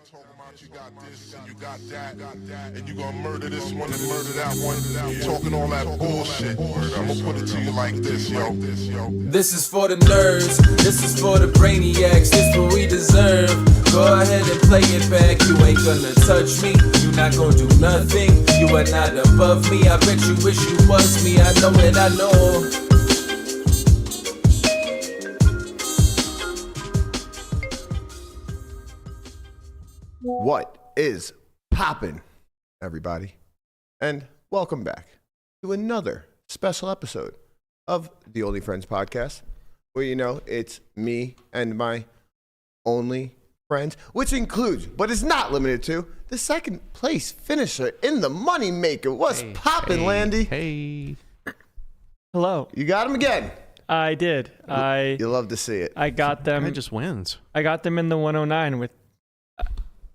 Talking about you got this and you got that, and you gonna murder this one and murder that one. Talking all that bullshit. I'm gonna put it to you like this, yo. This is for the nerds, this is for the brainiacs, this what we deserve. Go ahead and play it back, you ain't gonna touch me, you not gonna do nothing, you are not above me. I bet you wish you was me, I know it, I know. What is poppin', everybody? And welcome back to another special episode of the Only Friends podcast, where it's me and my only friends, which includes, but is not limited to, the second place finisher in the Money Maker. What's poppin', Landy? Hey. Hello. You got him again. I did. You love to see it. I got them. It just wins. I got them in the 109 with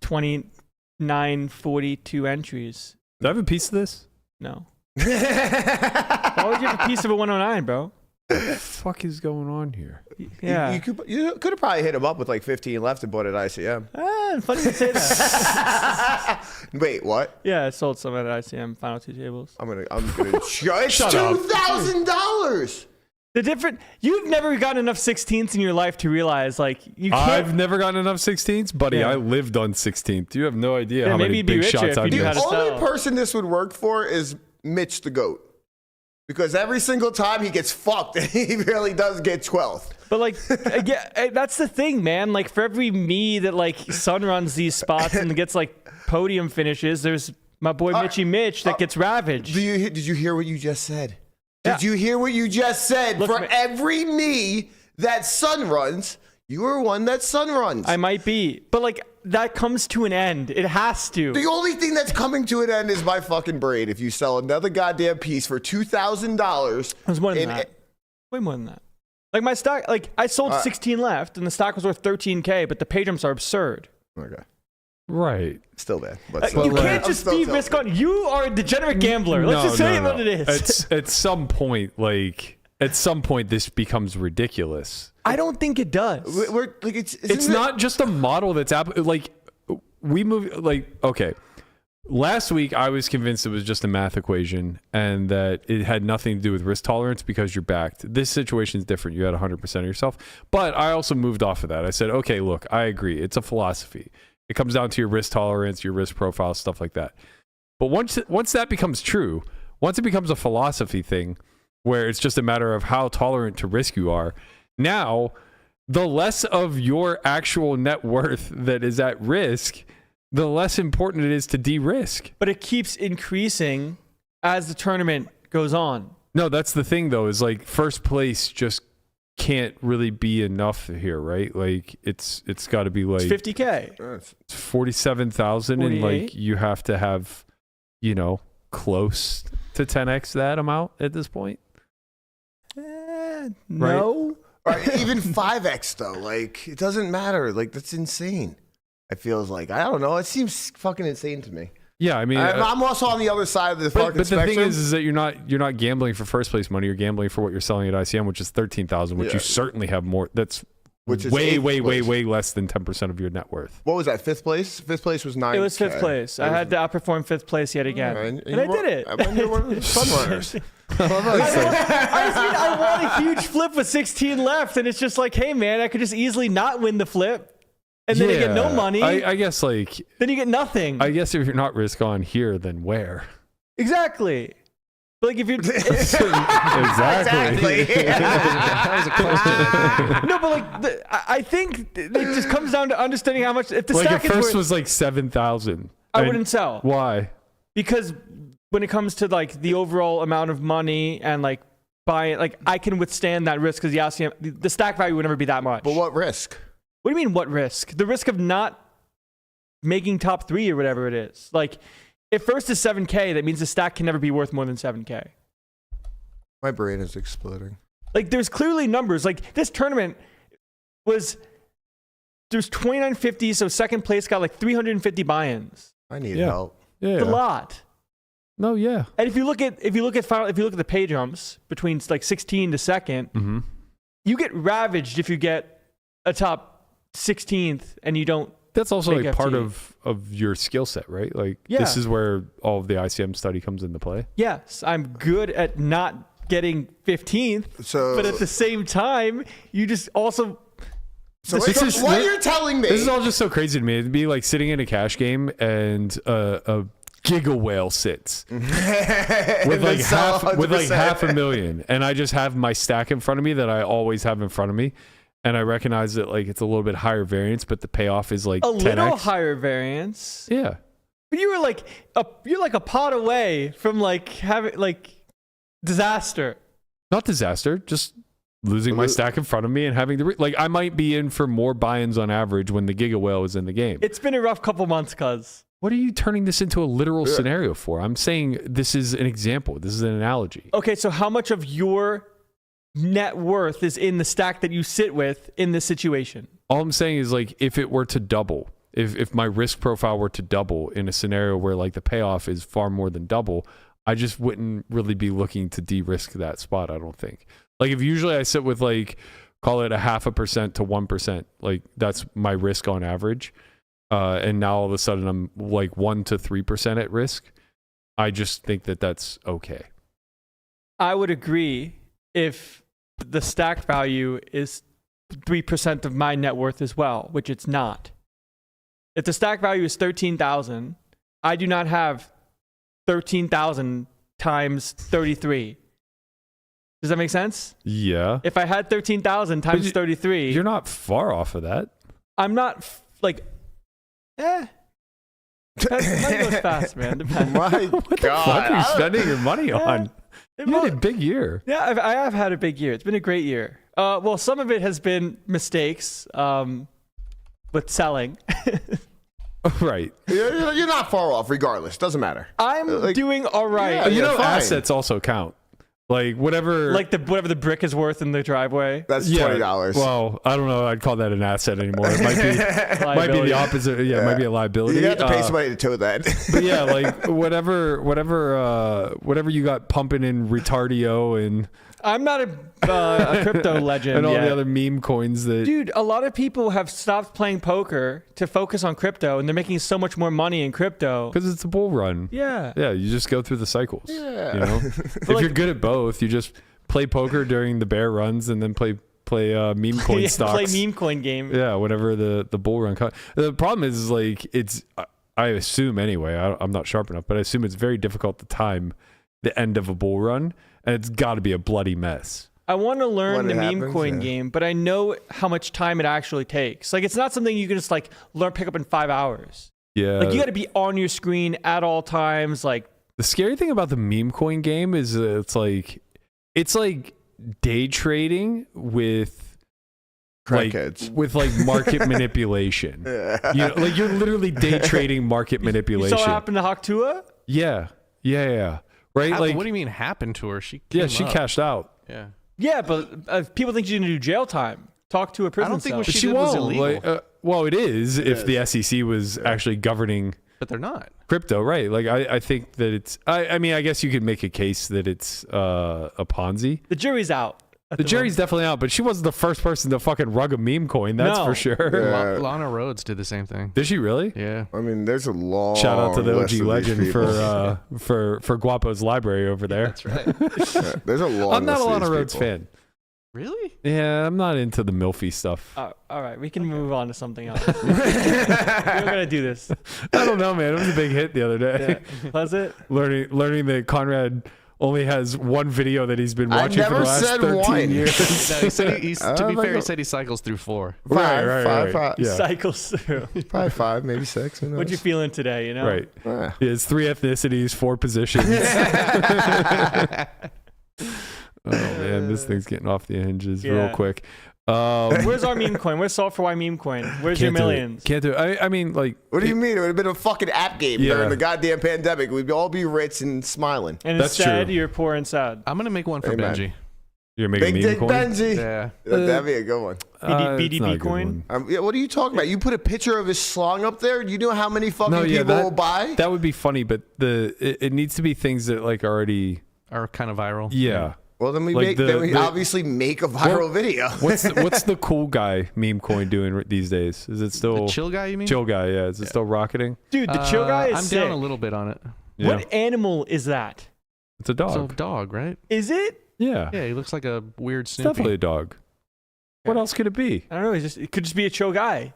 2942 entries. Do I have a piece of this? No. Why would you have a piece of a 109, bro? What the fuck is going on here? Yeah. You could have probably hit him up with like 15 left and bought it at ICM. Funny to say that. Wait, what? Yeah, I sold some at ICM, final two tables. I'm gonna it's Shut up. $2,000. You've never gotten enough 16ths in your life to realize, like, you can't. I've never gotten enough 16ths, buddy. Yeah. I lived on 16th. You have no idea Yeah, how maybe many you'd be big richer shots if I you knew how missed. to The only sell. person this would work for is Mitch the GOAT. Because every single time he gets fucked, he really does get 12th. But, like, yeah, that's the thing, man. Like, for every me that, like, sun runs these spots and gets, like, podium finishes, there's my boy Mitch that gets ravaged. Did you hear what you just said? Yeah. Did you hear what you just said? Look, for every me that sun runs, you are one that sun runs. I might be. But, like, that comes to an end. It has to. The only thing that's coming to an end is my fucking brain. If you sell another goddamn piece for $2,000. It was more than that. Way more than that. Like, my stock, like, I sold 16 left, and the stock was worth $13K, but the pay jumps are absurd. Okay. Right. This bad. You can't just be risk on. You are a degenerate gambler. Let's just say what it is. At some point, this becomes ridiculous. I don't think it does. It's not just a model that's okay. Last week, I was convinced it was just a math equation and that it had nothing to do with risk tolerance because you're backed. This situation is different. You had 100% of yourself. But I also moved off of that. I said, okay, look, I agree. It's a philosophy. It comes down to your risk tolerance, your risk profile, stuff like that. But once that becomes true, once it becomes a philosophy thing where it's just a matter of how tolerant to risk you are, now the less of your actual net worth that is at risk, the less important it is to de-risk. But it keeps increasing as the tournament goes on. No, that's the thing, though, is like first place just can't really be enough here, right? Like it's got to be like it's $50K. It's 47,000, and like you have to have, close to 10x that amount at this point. No. Right? Or even 5x though. Like it doesn't matter. Like that's insane. It feels like I don't know. It seems fucking insane to me. Yeah, I mean, I'm also on the other side of the fucking but spectrum. The thing is that you're not gambling for first place money. You're gambling for what you're selling at ICM, which is 13,000, which you certainly have more. That's which is way less than 10% of your net worth. What was that? Fifth place? Fifth place was 9. It was fifth place. I had to outperform fifth place yet again, and I did it. You're one of the fun runners. I won a huge flip with 16 left, and it's just like, hey man, I could just easily not win the flip. And then you get no money. I guess like... Then you get nothing. I guess if you're not risk on here, then where? Exactly. But like if you're... exactly. That was a question. No, but like I think it just comes down to understanding how much... If the like stack at first is was like 7,000. I wouldn't sell. Why? Because when it comes to like the overall amount of money and like buying... Like I can withstand that risk because the stack value would never be that much. But what risk? What do you mean, what risk? The risk of not making top 3 or whatever it is. Like, if first is 7K, that means the stack can never be worth more than 7K. My brain is exploding. Like, there's clearly numbers. Like, this tournament there's 2950, so second place got like 350 buy-ins. I need help. Yeah. It's a lot. No, yeah. And if you look at the pay jumps between like 16 to second, you get ravaged if you get a top 16th and you don't that's also Big like part FT. of your skill set, right? Like Yeah. this is where all of the ICM study comes into play. Yes, I'm good at not getting 15th, So- but at the same time, you just also. So This is- what you're telling me? This is all just so crazy to me. It'd be like sitting in a cash game and a giga whale sits with like half 500,000, and I just have my stack in front of me that I always have in front of me, and I recognize that like it's a little bit higher variance, but the payoff is like A 10x. little higher variance. Yeah. But you were like you're like a pot away from like having like disaster. Not disaster, just losing my stack in front of me and having to like I might be in for more buy-ins on average when the giga whale is in the game. It's been a rough couple months, cuz. What are you turning this into a literal scenario for? I'm saying this is an example. This is an analogy. Okay, so how much of your net worth is in the stack that you sit with in this situation? All I'm saying is like if it were to double, if my risk profile were to double in a scenario where like the payoff is far more than double, I just wouldn't really be looking to de-risk that spot, I don't think. Like if usually I sit with like, call it 0.5% to 1%, like that's my risk on average. And now all of a sudden I'm like 1 to 3% at risk. I just think that that's okay. I would agree if the stack value is 3% of my net worth as well, which it's not. If the stack value is 13,000, I do not have 13,000 times 33. Does that make sense? Yeah. If I had 13,000 times 33, You're not far off of that. I'm not like, money goes fast, man. Depends. My What the God. fuck are you spending your money on? It You had a mo- big year. Yeah, I have had a big year. It's been a great year. Well, some of it has been mistakes with selling. Right. You're not far off, regardless. Doesn't matter. I'm doing all right. Yeah, You know, fine. assets also count. Like whatever. Like whatever the brick is worth in the driveway. That's Yeah, $20. Well, I don't know. I'd call that an asset anymore. It might be Liability. the opposite. Yeah, it might be a liability. you have to pay somebody to tow that. But yeah, like whatever you got pumping in Retardio and I'm not a crypto legend and all yet. the other meme coins that. Dude, a lot of people have stopped playing poker to focus on crypto, and they're making so much more money in crypto. Because it's a bull run. Yeah. Yeah, you just go through the cycles. Yeah. You know, if you're good at both, you just play poker during the bear runs and then play meme coin Yeah, stocks. play meme coin game. Yeah, whenever the bull run. The problem is like I assume anyway. I'm not sharp enough, but I assume it's very difficult to time the end of a bull run, and it's got to be a bloody mess. I want to learn When the it meme happens, coin yeah. game, but I know how much time it actually takes. Like, it's not something you can just like pick up in 5 hours. Yeah. Like, you got to be on your screen at all times. Like, The scary thing about the meme coin game is it's like day trading with Crackheads. market manipulation. You know, like you're literally day trading market you manipulation. saw what happened to Haktua? Yeah. Right? What do you mean happened to her? She she cashed out. Yeah. Yeah, but people think she's going to do jail time. Talk to a prison I don't think cell. what But she she did was won't. illegal. Well, it is if the SEC was actually governing But they're not. crypto, right? Like I think that it's I mean I guess you could make a case that it's a Ponzi. The jury's out. at The the jury's definitely out, but she wasn't the first person to fucking rug a meme coin, that's No. for sure. Yeah. Lana Rhodes did the same thing. Did she really? Yeah. I mean, there's a long Shout out to the list OG of legend these people. for Guapo's library over there. That's right. Yeah, there's a long I'm not a list of Lana these Rhodes people. fan. Really? Yeah, I'm not into the milfy stuff. All right, we can move on to something else. We're gonna do this. I don't know, man. It was a big hit the other day. Yeah. Was it? Learning that Conrad only has one video that he's been I watching for the never last said 13 one. years. No, he said to be like fair, a- he said he cycles through 4. Five. Yeah. Cycles through. Probably 5, maybe 6. Who knows? What you feeling today? You know. Right. Ah. It's 3 ethnicities, 4 positions. Oh man, this thing's getting off the hinges real Yeah. quick. Where's our meme coin? Where's Solve for Why meme coin? Where's your millions? Can't do it. I mean, like, What do you mean? It would have been a fucking app game Yeah. during the goddamn pandemic. We'd all be rich and smiling. And That's instead, true. you're poor and sad. I'm going to make one for Amen. Benji. you're making Big a meme Dick coin. Benji. Yeah. That'd be a good one. It's not BDB a good coin? one. Yeah, what are you talking about? You put a picture of his slong up there? Do you know how many fucking people will buy? That would be funny, but it needs to be things that like already. Are kind of viral. Yeah. Well, then we Like obviously make a viral video. What's the cool guy meme coin doing these days? Is it still The chill guy, you mean? chill guy? Yeah, is it still rocketing? Dude, the chill guy is I'm sick. down a little bit on it. Yeah. What animal is that? It's a dog. It's a dog, right? Is it? Yeah, Yeah, he looks like a weird it's Snoopy. definitely a dog. What else could it be? I don't know. It could just be a chill guy.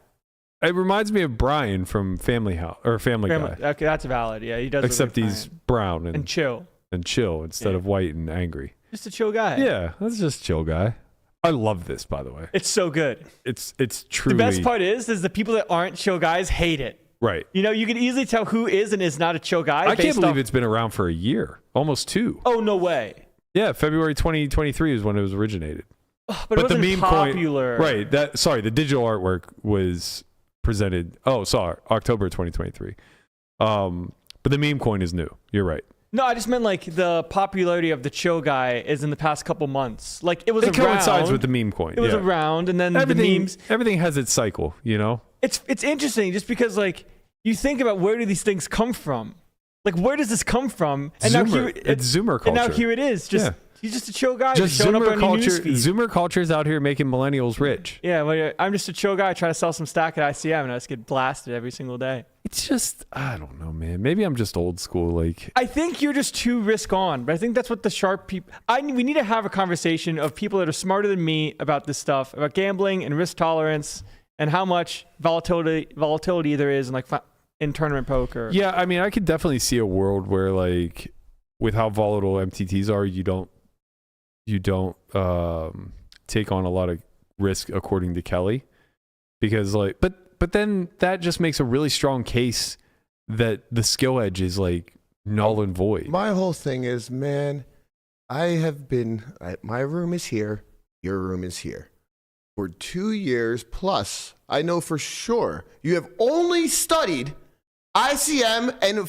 It reminds me of Brian from Family Guy. Okay, that's valid. Yeah, he does. look Except like he's Brian. brown and chill. and chill instead of white and angry. Just a chill guy. Yeah, that's just chill guy. I love this, by the way. It's so good. It's truly The best part is the people that aren't chill guys hate it. right. You know, you can easily tell who is and is not a chill guy. I can't based believe off- it's been around for a year, almost 2. Oh, no way. Yeah, February 2023 is when it was originated. But it wasn't the meme popular. coin, right? The digital artwork was presented. Oh, sorry, October 2023. But the meme coin is new. You're right. No, I just meant like the popularity of the chill guy is in the past couple months. Like it was It around. coincides with the meme coin. It was yeah. around, and then Everything, the memes. everything has its cycle, you know. It's interesting just because like you think about where do these things come from? Like where does this come from? And Zoomer. now here It's Zoomer culture. And now here it is. Just Yeah. he's just a chill guy. Just showing up Zoomer on your culture. newsfeed. Zoomer culture's out here making millennials rich. Yeah, well, I'm just a chill guy trying to sell some stock at ICM, and I just get blasted every single day. It's just, I don't know, man. Maybe I'm just old school. Like, I think you're just too risk on, but I think that's what the sharp people. We need to have a conversation of people that are smarter than me about this stuff, about gambling and risk tolerance, and how much volatility there is in tournament poker. yeah, I mean, I could definitely see a world where, like, with how volatile MTTs are, you don't take on a lot of risk, according to Kelly, because like, but then that just makes a really strong case that the skill edge is like null and void. My whole thing is, man, my room is here, your room is here. For 2 years plus, I know for sure you have only studied ICM and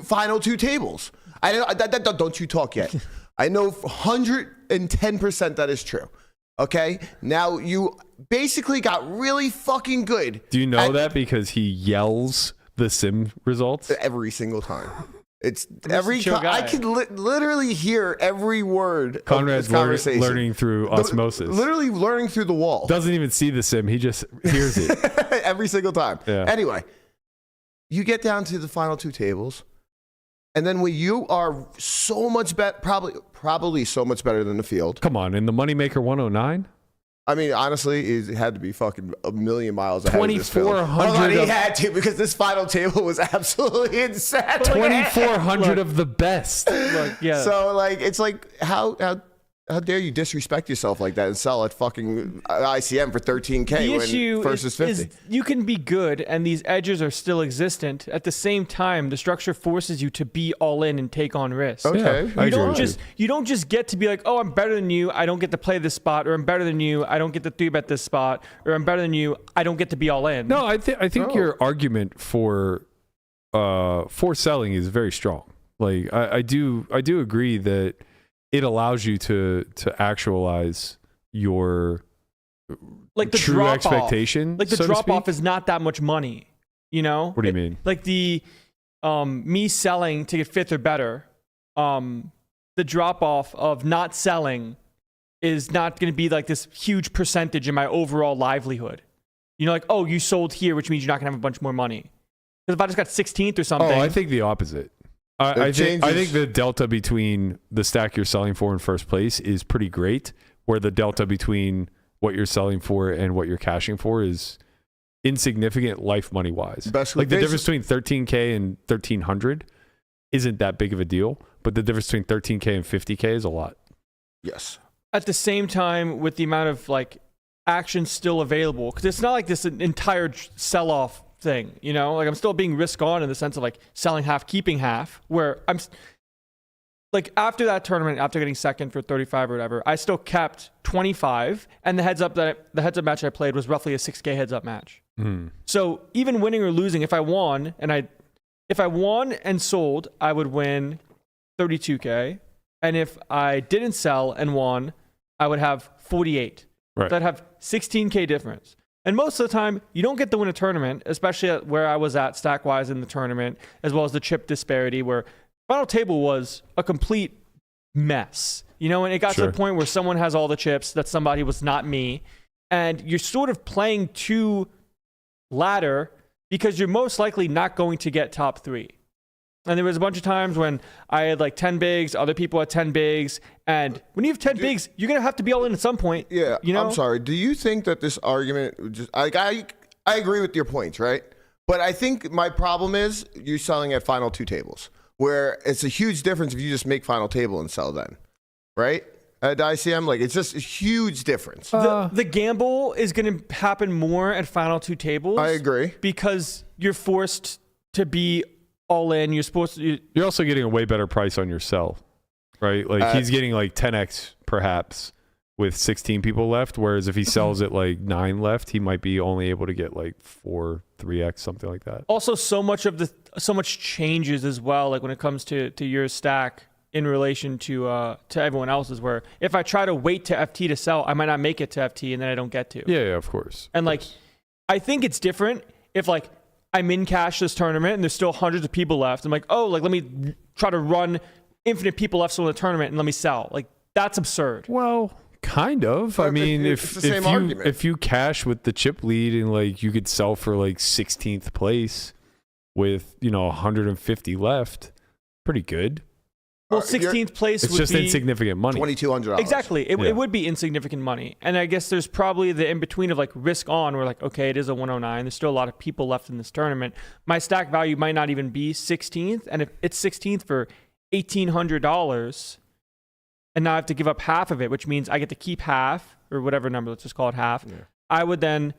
final 2 tables. Don't you talk yet. I know 110% that is true. Okay? Now, you basically got really fucking good. Do you know that because he yells the sim results? Every single time. It's a chill guy. I can literally hear every word Conrad's of this conversation. learning through osmosis. Literally learning through the wall. Doesn't even see the sim. He just hears it. Every single time. Yeah. Anyway, you get down to the final 2 tables, and then when you are so much better, probably so much better than the field. Come on, in the Moneymaker 109? I mean, honestly, it had to be fucking a million miles ahead of this field. 2,400 He of- had to, because this final table was absolutely insane. 2,400 of the best. Look, yeah. So, like, it's like, how dare you disrespect yourself like that and sell at fucking ICM for $13K the when issue versus is 50? you can be good and these edges are still existent. At the same time, the structure forces you to be all in and take on risk. Okay. Yeah, I You agree don't with just you don't just get to be like, oh, I'm better than you, I don't get to play this spot, or I'm better than you, I don't get to 3-bet this spot, or I'm better than you, I don't get to be all in. No, I think your argument for selling is very strong. Like I do agree that it allows you to actualize your like the true drop expectation. off. Like the so to drop off speak. is not that much money. You know? What do you mean? Like the me selling to get 5th or better, the drop off of not selling is not going to be like this huge percentage in my overall livelihood. You know, like, oh, you sold here, which means you're not going to have a bunch more money. Because if I just got 16th or something. Oh, I think the opposite. I think changes. the delta between the stack you're selling for in first place is pretty great, where the delta between what you're selling for and what you're cashing for is insignificant life money wise. Like the difference between 13K and 1300 isn't that big of a deal, but the difference between 13K and 50K is a lot. Yes. At the same time, with the amount of like action still available, because it's not like this entire sell-off thing, you know, like I'm still being risk on in the sense of like selling half, keeping half, where I'm like, after that tournament, after getting second for 35 or whatever, I still kept 25, and the heads up match I played was roughly a 6K heads up match. So even winning or losing, if I won and sold, I would win 32K, and if I didn't sell and won, I would have 48. Right. So I'd have 16K difference. And most of the time, you don't get to win a tournament, especially at where I was at stack-wise in the tournament, as well as the chip disparity, where final table was a complete mess. You know, and it got to Sure. the point where someone has all the chips, that somebody was not me, and you're sort of playing to ladder because you're most likely not going to get top 3. And there was a bunch of times when I had like 10 bigs, other people had 10 bigs, and when you have 10 bigs, you're gonna have to be all in at some point. Yeah, you know? I'm sorry. Do you think that this argument just I agree with your points, right? But I think my problem is you're selling at final 2 tables, where it's a huge difference if you just make final table and sell then, right? At ICM, like it's just a huge difference. The gamble is going to happen more at final 2 tables. I agree. Because you're forced to be all in. You're supposed to. You're also getting a way better price on your sell, right? Like he's getting like 10x perhaps with 16 people left, whereas if he sells at like 9 left, he might be only able to get like 4, 3x, something like that. Also, so much changes as well. Like when it comes to your stack in relation to everyone else's, where if I try to wait to FT to sell, I might not make it to FT and then I don't get to. Yeah, of course. And like, I think it's different if like I'm in cash this tournament and there's still hundreds of people left. I'm like, oh, like let me try to run infinite people left still in the tournament and let me sell. Like that's absurd. Well, kind of. I mean, if you cash with the chip lead and like you could sell for like 16th place with 150 left, pretty good. Well, 16th place it's would just be insignificant money. $2,200. Exactly. It would be insignificant money. And I guess there's probably the in-between of like risk on where like, okay, it is a 109. There's still a lot of people left in this tournament. My stack value might not even be 16th. And if it's 16th for $1,800 and now I have to give up half of it, which means I get to keep half or whatever number, let's just call it half. Yeah. I would then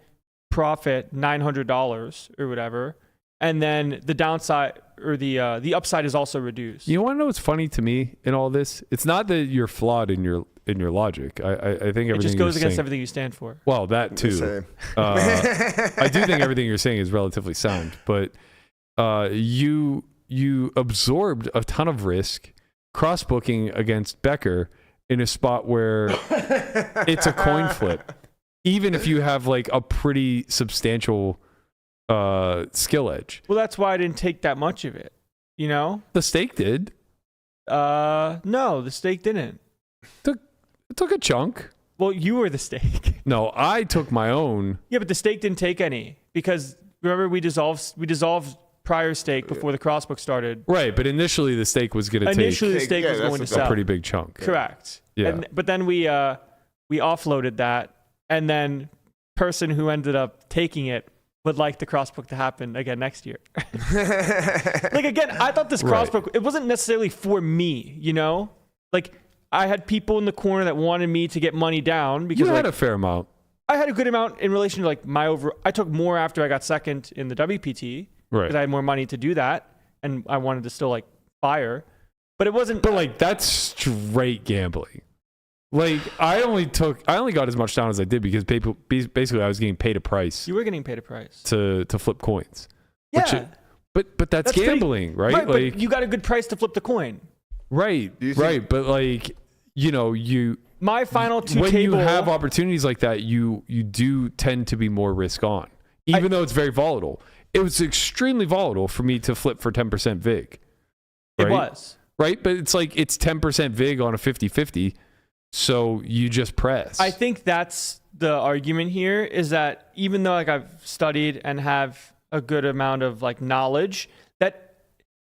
profit $900 or whatever. And then the downside or the upside is also reduced. You want to know what's funny to me in all this? It's not that you're flawed in your logic. I think everything it just goes against saying, everything you stand for. Well, that too. I do think everything you're saying is relatively sound, but you absorbed a ton of risk cross booking against Becker in a spot where it's a coin flip, even if you have like a pretty substantial skill edge. Well, that's why I didn't take that much of it. You know, the stake did. No, the stake didn't. It took a chunk. Well, you were the stake. No, I took my own. Yeah, but the stake didn't take any because remember we dissolved prior stake before the crossbook started. Right, but initially the stake was going to take. Initially, the stake was going to sell a pretty big chunk. Correct. Yeah. But then we offloaded that, and then person who ended up taking it would like the crossbook to happen again next year. Like again, I thought this crossbook, it wasn't necessarily for me, you know? Like I had people in the corner that wanted me to get money down because you had a fair amount. I had a good amount in relation to like I took more after I got second in the WPT because I had more money to do that and I wanted to still like fire. But it wasn't. But like that's straight gambling. Like I only got as much down as I did because basically I was getting paid a price. You were getting paid a price to flip coins. Yeah, but that's gambling, right? Right, like but you got a good price to flip the coin. Right, right. But like my final two when table, you have opportunities like that, you do tend to be more risk on, even though it's very volatile. It was extremely volatile for me to flip for 10% VIG. Right? It was right, but it's like it's 10% VIG on a 50-50. So you just press. I think that's the argument here is that even though like I've studied and have a good amount of like knowledge, that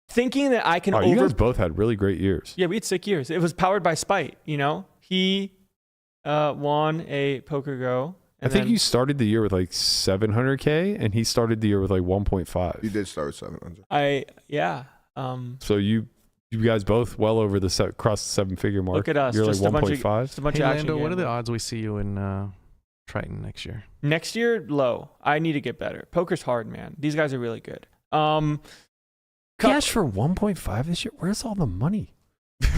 thinking that I can you guys both had really great years. Yeah, we had sick years. It was powered by spite, you know? He won a Poker Go. I think you started the year with like 700K and he started the year with like 1.5. You did start with 700. Yeah. So you guys both well over the cross the 7-figure mark. Look at us. You're just like 1.5. Just a bunch of action. Landon, what are the odds we see you in Triton next year? Next year, low. I need to get better. Poker's hard, man. These guys are really good. Cash for 1.5 this year? Where's all the money? You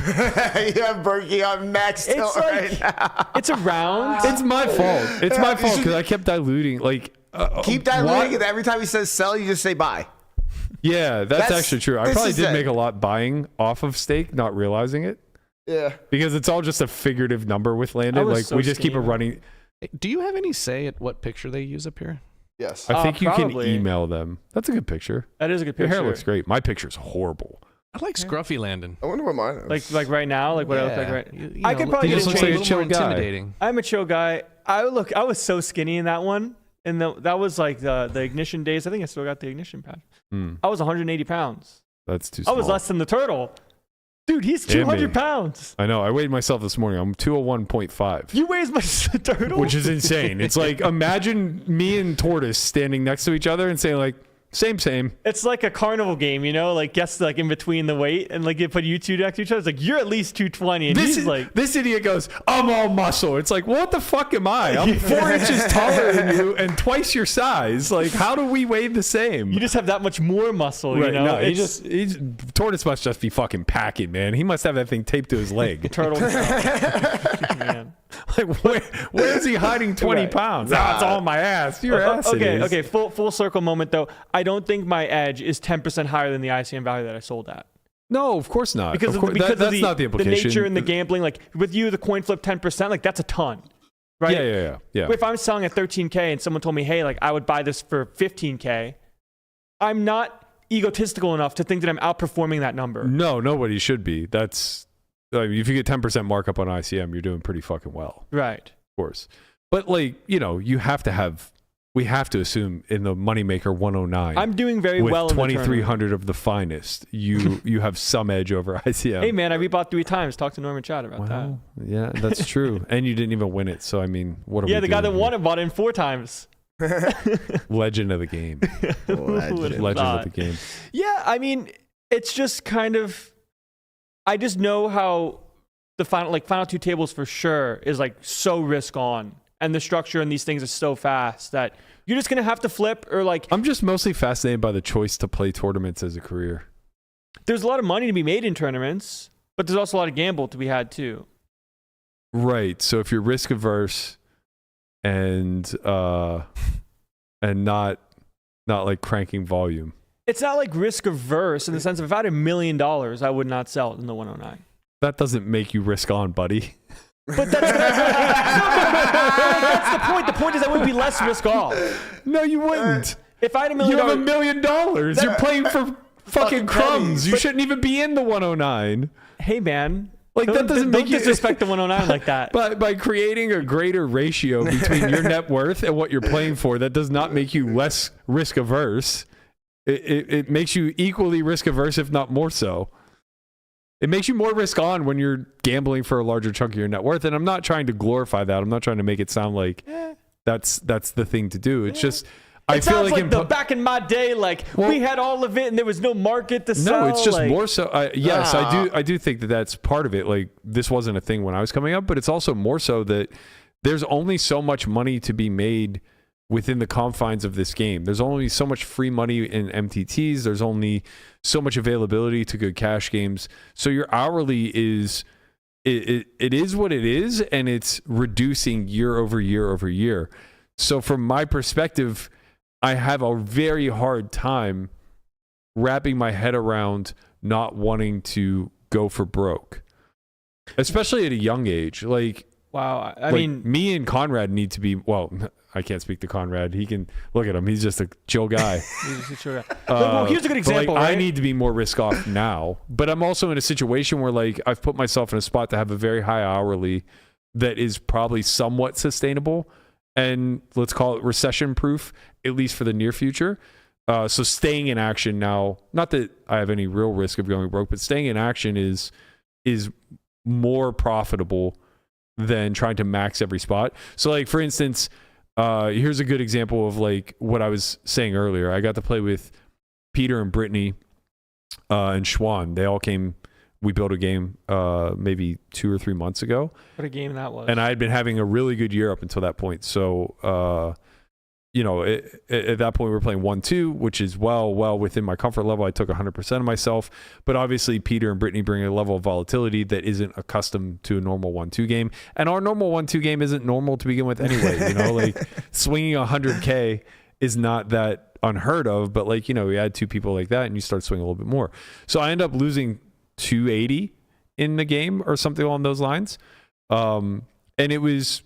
have Berkey on max tilt right now. It's around. It's my fault. It's my fault because I kept diluting. Like keep diluting, and every time he says sell, you just say buy. Yeah, that's actually true. I probably did make a lot buying off of stake, not realizing it. Yeah. Because it's all just a figurative number with Landon. Like we just keep it running. Do you have any say at what picture they use up here? Yes. I think you probably. can email them. That's a good picture. That is a good picture. Your hair looks great. My picture's horrible. I like scruffy Landon. I wonder what mine is. Like right now, like what I look like right. I could know, probably he get just a looks like a change. chill more guy. intimidating. I'm a chill guy. I was so skinny in that one, and that was like the ignition days. I think I still got the ignition pad. I was 180 pounds. That's too I small. was less than the turtle. Dude, he's Damn 200 me. pounds. I know. I weighed myself this morning. I'm 201.5. You weigh as much as the turtle? Which is insane. It's like, imagine me and Tortoise standing next to each other and saying like, same. It's like a carnival game, you know? Like, guess like in between the weight, and like you put you two next to each other. It's like, you're at least 220. And he's like, this idiot goes, I'm all muscle. It's like, what the fuck am I? I'm 4 inches taller than you and twice your size. Like, how do we weigh the same? you just have that much more muscle, Right, you know? no, he's Tortoise must just be fucking packing, man. He must have that thing taped to his leg. turtle. Man. Like, where is he hiding 20 Right. pounds? It's all my ass. Your ass. it is. Okay. Full circle moment though. I don't think my edge is 10% higher than the ICM value that I sold at. No, of course not. Because of course, because that's of not the implication. nature and the gambling. Like with you, the coin flip 10%. Like that's a ton, right? Yeah. If I'm selling at 13K and someone told me, hey, like I would buy this for 15K, I'm not egotistical enough to think that I'm outperforming that number. No, nobody should be. That's, I mean, if you get 10% markup on ICM, you're doing pretty fucking well. Right. Of course. But like, we have to assume in the Moneymaker 109. I'm doing very with well in the tournament. 2,300 of the finest, you have some edge over ICM. Hey man, I rebought 3 times. Talk to Norman Chad about that. Yeah, that's true. And you didn't even win it. So I mean, what are we Yeah, the guy that doing won it bought in 4 times. here? Legend of the game. Legend. Legend of the game. Yeah, I mean, it's just kind of. I just know how the final 2 tables for sure is like so risk on, and the structure and these things are so fast that you're just gonna have to flip or like. I'm just mostly fascinated by the choice to play tournaments as a career. There's a lot of money to be made in tournaments, but there's also a lot of gamble to be had too. Right. So if you're risk averse and not like cranking volume. It's not like risk averse in the sense of if I had $1 million, I would not sell it in the 109. That doesn't make you risk on, buddy. But that's that's the point. The point is I would be less risk off. No, you wouldn't. If I had $1 You million, have $1 million. You're playing for fucking crumbs. You shouldn't even be in the 109. hey man, Like that doesn't make you disrespect the 109 like that. by creating a greater ratio between your net worth and what you're playing for. That does not make you less risk averse. It makes you equally risk averse, if not more so. It makes you more risk on when you're gambling for a larger chunk of your net worth. And I'm not trying to glorify that. I'm not trying to make it sound like that's the thing to do. It's just I It feel sounds like like back in my day, like we had all of it and there was no market to sell. no, it's just like, more so. Yes, I do think that that's part of it. Like this wasn't a thing when I was coming up, but it's also more so that there's only so much money to be made within the confines of this game. There's only so much free money in MTTs. There's only so much availability to good cash games. So your hourly is it is what it is, and it's reducing year over year over year. So from my perspective, I have a very hard time wrapping my head around not wanting to go for broke, especially at a young age. Like, wow. I like mean, me and Conrad need to be, well, I can't speak to Conrad. He can look at him. He's just a chill guy. well, here's a good example. But like, right? I need to be more risk off now, but I'm also in a situation where like I've put myself in a spot to have a very high hourly that is probably somewhat sustainable and let's call it recession proof, at least for the near future. So staying in action now, not that I have any real risk of going broke, but staying in action is more profitable than trying to max every spot. So like, for instance, here's a good example of like what I was saying earlier. I got to play with Peter and Brittany and Schwan. They all came. We built a game maybe 2 or 3 months ago. What a game that was. And I had been having a really good year up until that point. So, at that point we were playing 1-2, which is well within my comfort level. I took 100% of myself. But obviously Peter and Brittany bring a level of volatility that isn't accustomed to a normal 1-2 game. And our normal 1-2 game isn't normal to begin with anyway. Like swinging 100K is not that unheard of. But like, we add 2 people like that and you start swinging a little bit more. So I end up losing 280 in the game or something along those lines. And it was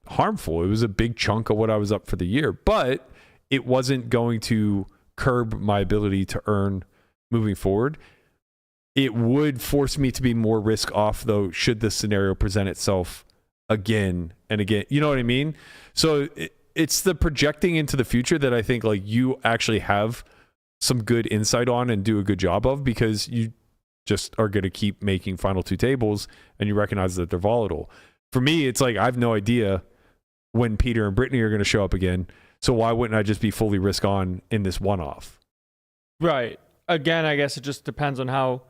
harmful. It was a big chunk of what I was up for the year, but it wasn't going to curb my ability to earn moving forward. It would force me to be more risk off, though, should this scenario present itself again and again. You know what I mean? So it's the projecting into the future that I think like you actually have some good insight on and do a good job of, because you just are going to keep making final two tables and you recognize that they're volatile. For me, it's like I have no idea when Peter and Brittany are going to show up again. So why wouldn't I just be fully risk on in this one-off? Right. Again, I guess it just depends on how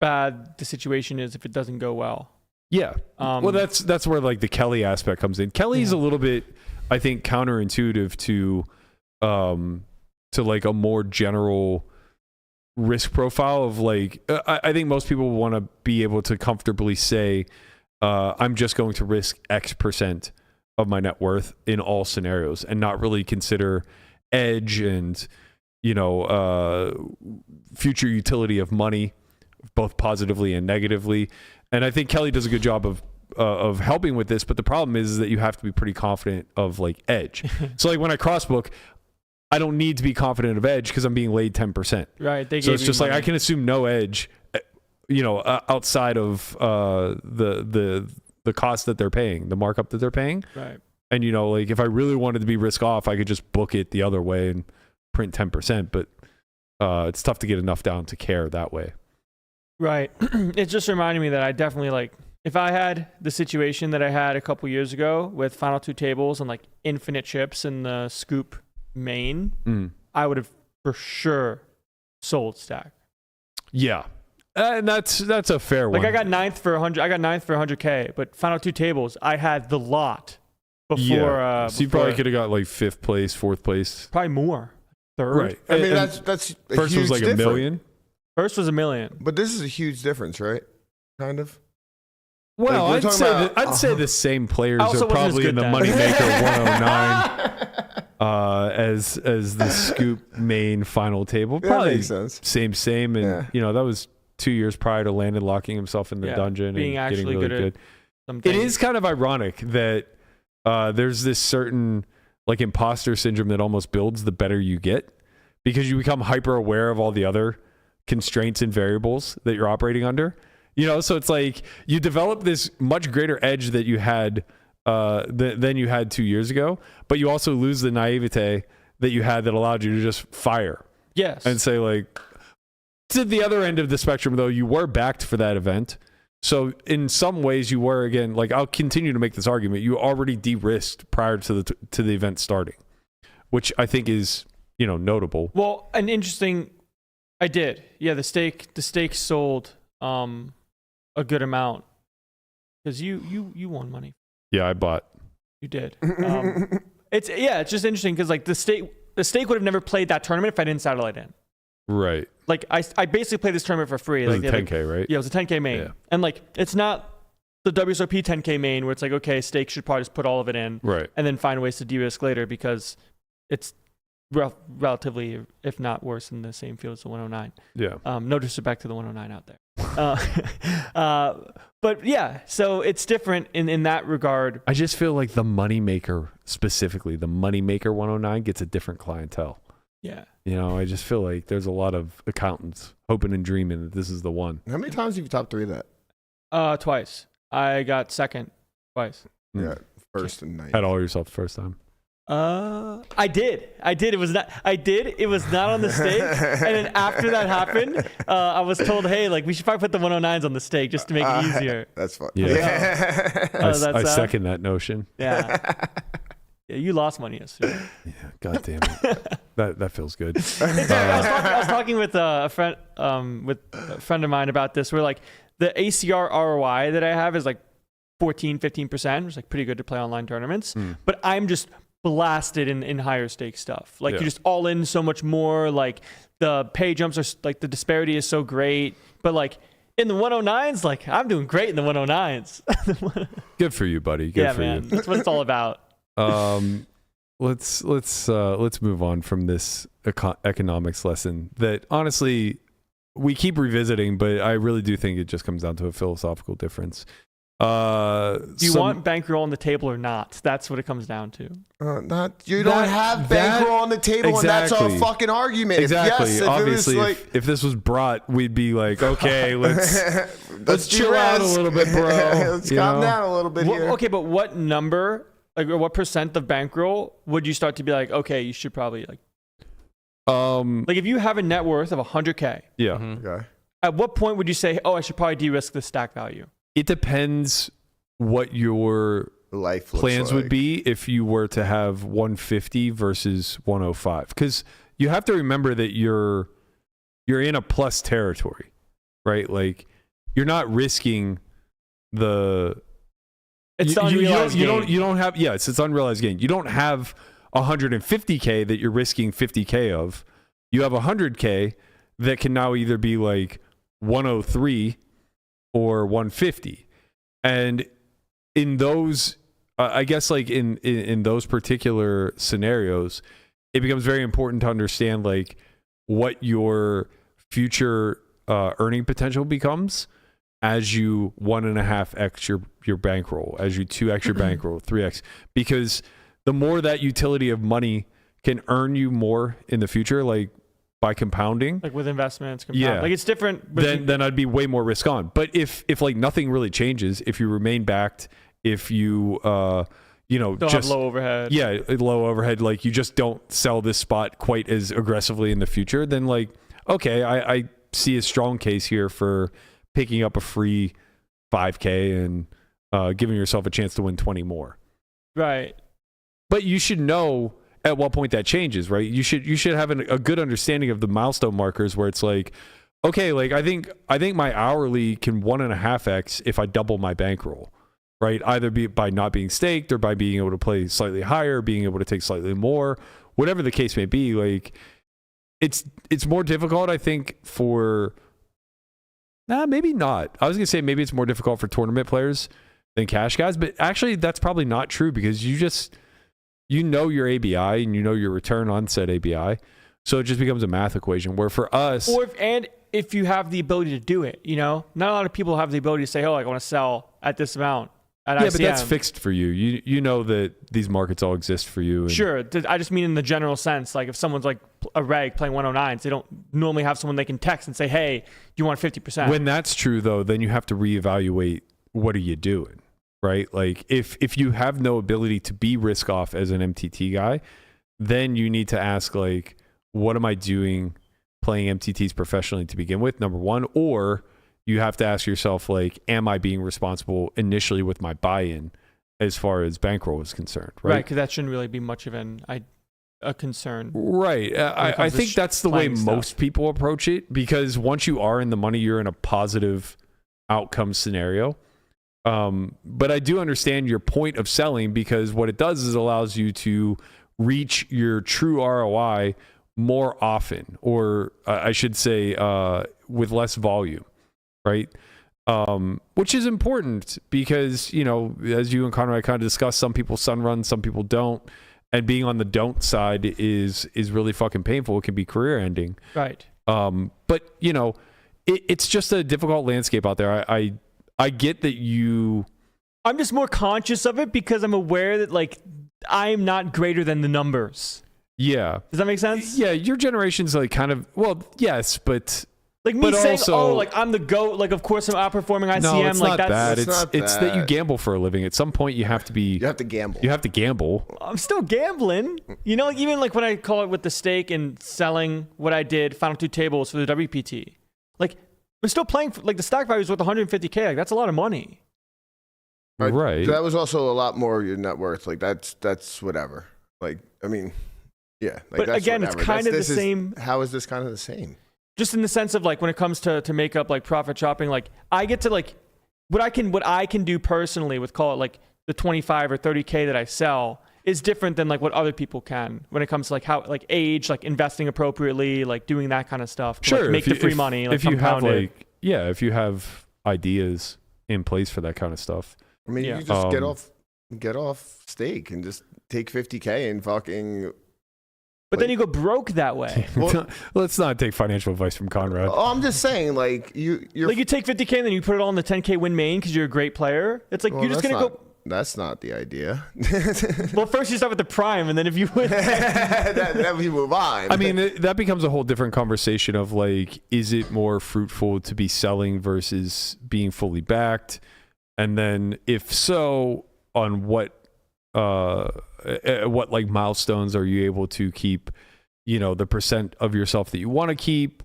bad the situation is if it doesn't go well. Yeah. Well, that's where like the Kelly aspect comes in. Kelly's a little bit, I think, counterintuitive to like a more general risk profile of like, I think most people want to be able to comfortably say, I'm just going to risk X% of my net worth in all scenarios and not really consider edge and, future utility of money, both positively and negatively. And I think Kelly does a good job of helping with this, but the problem is that you have to be pretty confident of like edge. So like when I crossbook, I don't need to be confident of edge because I'm being laid 10%. Right. So it's just like I can assume no edge, outside of the cost that they're paying, the markup that they're paying. Right. And like if I really wanted to be risk off, I could just book it the other way and print 10%. But it's tough to get enough down to care that way. Right. It's just reminding me that I definitely like, if I had the situation that I had a couple years ago with final two tables and like infinite chips in the scoop main, I would have for sure sold stack. Yeah. And that's a fair one. Like I got ninth for 100K, but final two tables, I had the lot before. Yeah. So you probably could have got like 5th place, 4th place. Probably more. 3rd. Right. I mean, that's a first huge was like difference. $1 million. First was $1 million. But this is a huge difference, right? Kind of. Well, Like, I'd say the same players also are probably in the then. Moneymaker 109 as the scoop main final table. Yeah, Probably makes sense. Same. And, that was 2 years prior to Landon locking himself in the dungeon being and actually getting really good. good. It is kind of ironic that there's this certain like imposter syndrome that almost builds the better you get, because you become hyper aware of all the other constraints and variables that you're operating under. So it's like you develop this much greater edge that you had than you had 2 years ago, but you also lose the naivete that you had that allowed you to just fire. Yes. And say like, to the other end of the spectrum, though, you were backed for that event. So in some ways you were, again, like I'll continue to make this argument, you already de-risked prior to the event starting, which I think is, notable. Well, an interesting, I did. Yeah, the stake sold a good amount because you won money. Yeah, I bought. You did. It's just interesting because like the stake would have never played that tournament if I didn't satellite in. Right. Like I basically played this tournament for free. It was like 10K, right? Yeah, it was a 10K main. Yeah. And like it's not the WSOP 10K main where it's like, okay, stake should probably just put all of it in. Right. And then find ways to de-risk later because it's relatively, if not worse, in the same field as the 109. Yeah. No disrespect to the 109 out there. But yeah, so it's different in that regard. I just feel like the Moneymaker, specifically the Moneymaker 109, gets a different clientele. Yeah. I just feel like there's a lot of accountants hoping and dreaming that this is the one. How many times have you top 3 that? Twice. I got second twice. Yeah, first and ninth. Had all yourself the first time. I did. It was not on the stake. And then after that happened, I was told, hey, like we should probably put the 109s on the stake just to make it easier. That's fun. Yeah. I second that notion. Yeah. Yeah, you lost money yesterday. Yeah, God damn it. That feels good. I was talking with a friend of mine about this. Where like the ACR ROI that I have is like 14-15%, which is like pretty good to play online tournaments. But I'm just blasted in higher stake stuff. Like you're just all in so much more. Like the pay jumps are like the disparity is so great. But like in the 109s, like I'm doing great in the 109s. Good for you, buddy. Good for you. That's what it's all about. Let's move on from this economics lesson that honestly we keep revisiting, but I really do think it just comes down to a philosophical difference. Do you want bankroll on the table or not? That's what it comes down to. You don't have bankroll on the table, and that's our fucking argument. Exactly. If Obviously, if this was brought, we'd be like, okay, let's chill do out a this. little bit, bro. Let's calm down a little bit here. Okay, but what number, like, or what percent of bankroll would you start to be like, okay, you should probably like if you have a net worth of 100K. Yeah. Okay. At what point would you say, oh, I should probably de-risk the stack value? It depends what your Life looks plans would like. be if you were to have 150 versus 105, because you have to remember that you're in a plus territory, right? Like you're not risking the It's unrealized gain. You don't have it's unrealized gain. You don't have 150K that you're risking 50K of. You have 100K that can now either be like 103 or 150. And in those, I guess like in those particular scenarios, it becomes very important to understand like what your future earning potential becomes as you 1.5x your bankroll, as you 2x your bankroll, 3x, because the more that utility of money can earn you more in the future, like by compounding, like with investments, like it's different. Then I'd be way more risk on. But if like nothing really changes, if you remain backed, if you don't just have low overhead, low overhead, like you just don't sell this spot quite as aggressively in the future, then like okay, I see a strong case here for picking up a free 5K and giving yourself a chance to win 20 more. Right. But you should know at what point that changes, right? You should have a good understanding of the milestone markers where it's like, okay, like I think my hourly can 1.5x if I double my bankroll, right? Either by not being staked or by being able to play slightly higher, being able to take slightly more, whatever the case may be. Like it's more difficult, I think, for maybe not. I was gonna say maybe it's more difficult for tournament players than cash guys, but actually that's probably not true because you know your ABI and you know your return on said ABI. So it just becomes a math equation where for us... if you have the ability to do it, not a lot of people have the ability to say, oh, I want to sell at this amount at ICM. But that's fixed for you. You know that these markets all exist for you. And sure. I just mean in the general sense, like if someone's like a reg playing 109s, they don't normally have someone they can text and say, hey, do you want 50%? When that's true, though, then you have to reevaluate what are you doing? Right? Like if you have no ability to be risk off as an MTT guy, then you need to ask like, what am I doing playing MTTs professionally to begin with? Number one, or you have to ask yourself like, am I being responsible initially with my buy-in as far as bankroll is concerned? Right. Because that shouldn't really be much of a concern. Right. I think that's the way most people approach it because once you are in the money, you're in a positive outcome scenario. But I do understand your point of selling because what it does is it allows you to reach your true ROI more often, or I should say with less volume, right? Which is important because, as you and Conrad kind of discussed, some people sun run, some people don't. And being on the don't side is really fucking painful. It can be career ending. Right. But, it's just a difficult landscape out there. I get that I'm just more conscious of it because I'm aware that like I'm not greater than the numbers. Yeah. Does that make sense? Yeah, your generation's like kind of, well, yes, but like me saying, also, like I'm the GOAT, like of course I'm outperforming ICM. No, it's like not that's that. It's that you gamble for a living. At some point you have to gamble. You have to gamble. I'm still gambling. Like even like when I call it with the stake and selling what I did, final 2 tables for the WPT. Like I'm still playing for, like the stock value is worth 150K. Like that's a lot of money. Right. That was also a lot more of your net worth. Like that's whatever. Like, I mean, yeah. Like, but again, whatever. It's kind of the same. How is this kind of the same? Just in the sense of like when it comes to make up like profit shopping, like I get to like what I can do personally with call it like the 25 or 30K that I sell is different than like what other people can when it comes to like how like age, like investing appropriately, like doing that kind of stuff. Sure. Like make the free money. Like if you have like, if you have ideas in place for that kind of stuff. I mean, you just get off stake and just take 50K and fucking But then you go broke that way. Let's not take financial advice from Conrad. Oh, I'm just saying, like you're Like you take 50K and then you put it all in the 10K win main because you're a great player. It's like you're just gonna go. That's not the idea. Well, first you start with the prime, and then if you win, then we move on. I mean, that becomes a whole different conversation of like, is it more fruitful to be selling versus being fully backed? And then if so, on what like milestones are you able to keep, the percent of yourself that you want to keep?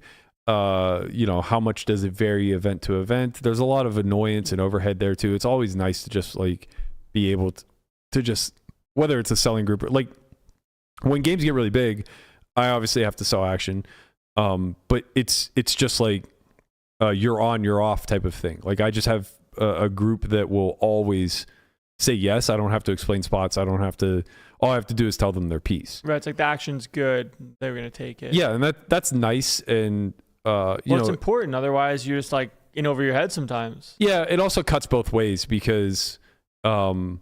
How much does it vary event to event? There's a lot of annoyance and overhead there too. It's always nice to just like be able to just, whether it's a selling group or like when games get really big, I obviously have to sell action. But it's just like you're on, you're off type of thing. Like I just have a group that will always say yes. I don't have to explain spots. I don't have to. All I have to do is tell them their piece. right? It's like the action's good. They're gonna take it. Yeah, and that's nice. And It's important. Otherwise, you're just like in over your head sometimes. Yeah, it also cuts both ways because, there's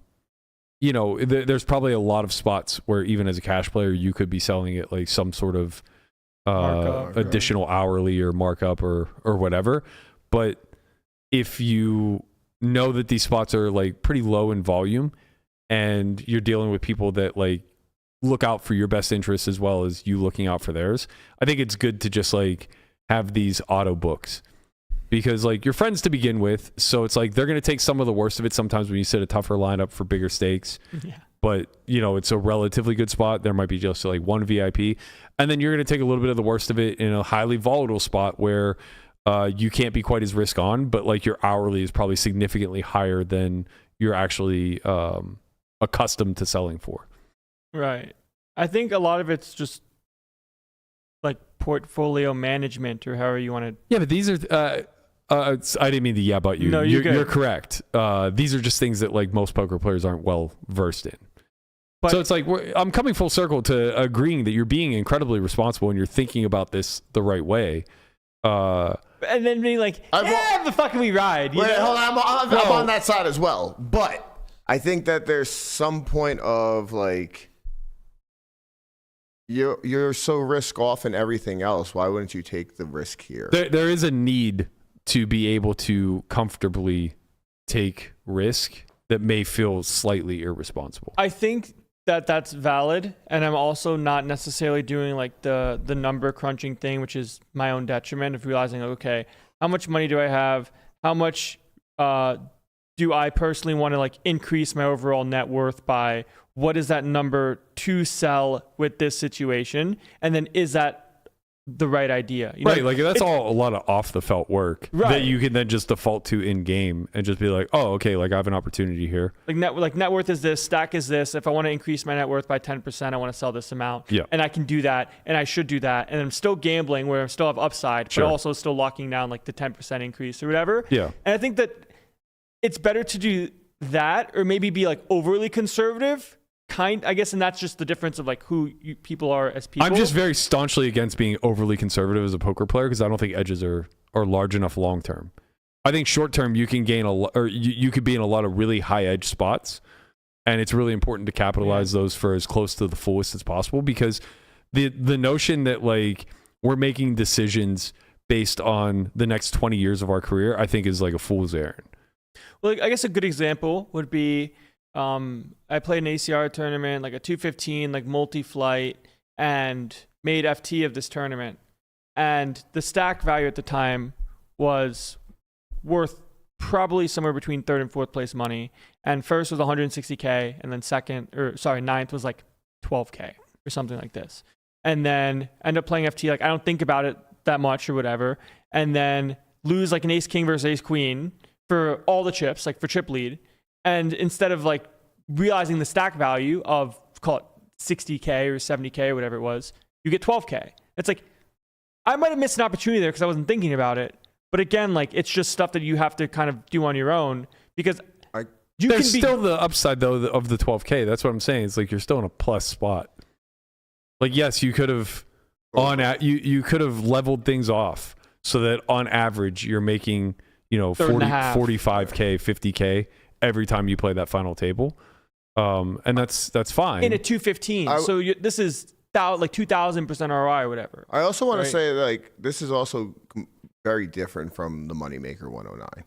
probably a lot of spots where even as a cash player, you could be selling it like some sort of Markup, additional hourly or markup or whatever. But if you know that these spots are like pretty low in volume and you're dealing with people that like look out for your best interests as well as you looking out for theirs, I think it's good to just like have these auto books because like you're friends to begin with. So it's like they're going to take some of the worst of it sometimes when you set a tougher lineup for bigger stakes. Yeah. But, it's a relatively good spot. There might be just like one VIP. And then you're going to take a little bit of the worst of it in a highly volatile spot where you can't be quite as risk on, but like your hourly is probably significantly higher than you're actually accustomed to selling for. Right. I think a lot of it's just like portfolio management or however you want to. Yeah, but these are. I didn't mean to yeah about you. No, you're correct. These are just things that like most poker players aren't well versed in. But, so it's like I'm coming full circle to agreeing that you're being incredibly responsible and you're thinking about this the right way. And then being like, the fuck can we ride? Wait, hold on. I'm on that side as well. But I think that there's some point of like, you're so risk off in everything else. Why wouldn't you take the risk here? There is a need to be able to comfortably take risk that may feel slightly irresponsible. I think that's valid, and I'm also not necessarily doing like the number crunching thing, which is my own detriment of realizing, okay, how much money do I have? How much do I personally want to like increase my overall net worth by? What is that number to sell with this situation? And then is that the right idea? Right, like that's all a lot of off the felt work right. that you can then just default to in game and just be like, oh, okay, like I have an opportunity here. Like net worth is this, stack is this. If I want to increase my net worth by 10%, I want to sell this amount. Yeah. And I can do that, and I should do that. And I'm still gambling where I still have upside, Sure. but also still locking down like the 10% increase or whatever. Yeah. And I think that it's better to do that or maybe be like overly conservative. I guess, and that's just the difference of like who people are as people. I'm just very staunchly against being overly conservative as a poker player because I don't think edges are large enough long term. I think short term you can gain you could be in a lot of really high edge spots, and it's really important to capitalize those for as close to the fullest as possible because the notion that like we're making decisions based on the next 20 years of our career, I think is like a fool's errand. Well, I guess a good example would be I played an ACR tournament, like a 215, like multi-flight, and made FT of this tournament. And the stack value at the time was worth probably somewhere between third and fourth place money. And first was 160K, and then ninth was like 12K or something like this. And then end up playing FT, like I don't think about it that much or whatever. And then lose like an ace king versus ace queen for all the chips, like for chip lead. And instead of like realizing the stack value of, call it 60K or 70K or whatever it was, you get 12K. It's like, I might have missed an opportunity there because I wasn't thinking about it. But again, like it's just stuff that you have to kind of do on your own because there's still the upside though of the 12K. That's what I'm saying. It's like you're still in a plus spot. Like, yes, you could have you could have leveled things off so that on average you're making, 45K, 50K every time you play that final table. And that's fine. In a 215. This is 2,000% ROI or whatever. I also want Right. to say, like, this is also very different from the Moneymaker 109.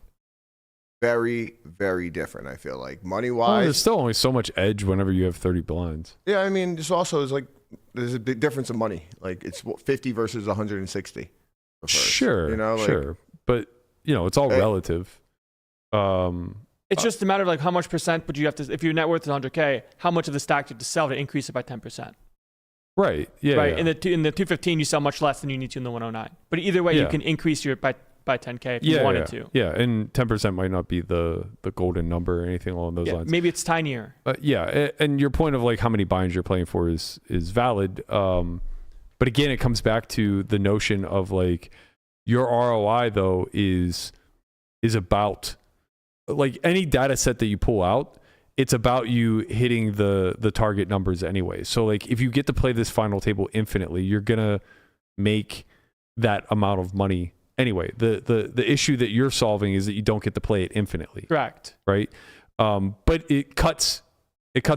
Very, very different, I feel like. Well, Money-wise. there's still only so much edge whenever you have 30 blinds. Yeah, I mean, this also is like, there's a big difference in money. Like, it's 50 versus 160. for first, Sure, you know, like, sure. But, it's all relative. It's just a matter of like how much percent would you have to, if your net worth is 100K, how much of the stack do you have to sell to increase it by 10%? Right. Yeah. Right. Yeah. In the 215, you sell much less than you need to in the 109. But either way, you Yeah. can increase your by 10K if you wanted to. Yeah, and 10% might not be the golden number or anything along those lines. Maybe it's tinier. And your point of like how many binds you're playing for is valid. But again, it comes back to the notion of like your ROI though is about like any data set that you pull out. It's about you hitting the target numbers anyway. So like if you get to play this final table infinitely, you're gonna make that amount of money anyway. The issue that you're solving is that you don't get to play it infinitely. Correct. Right. But it cuts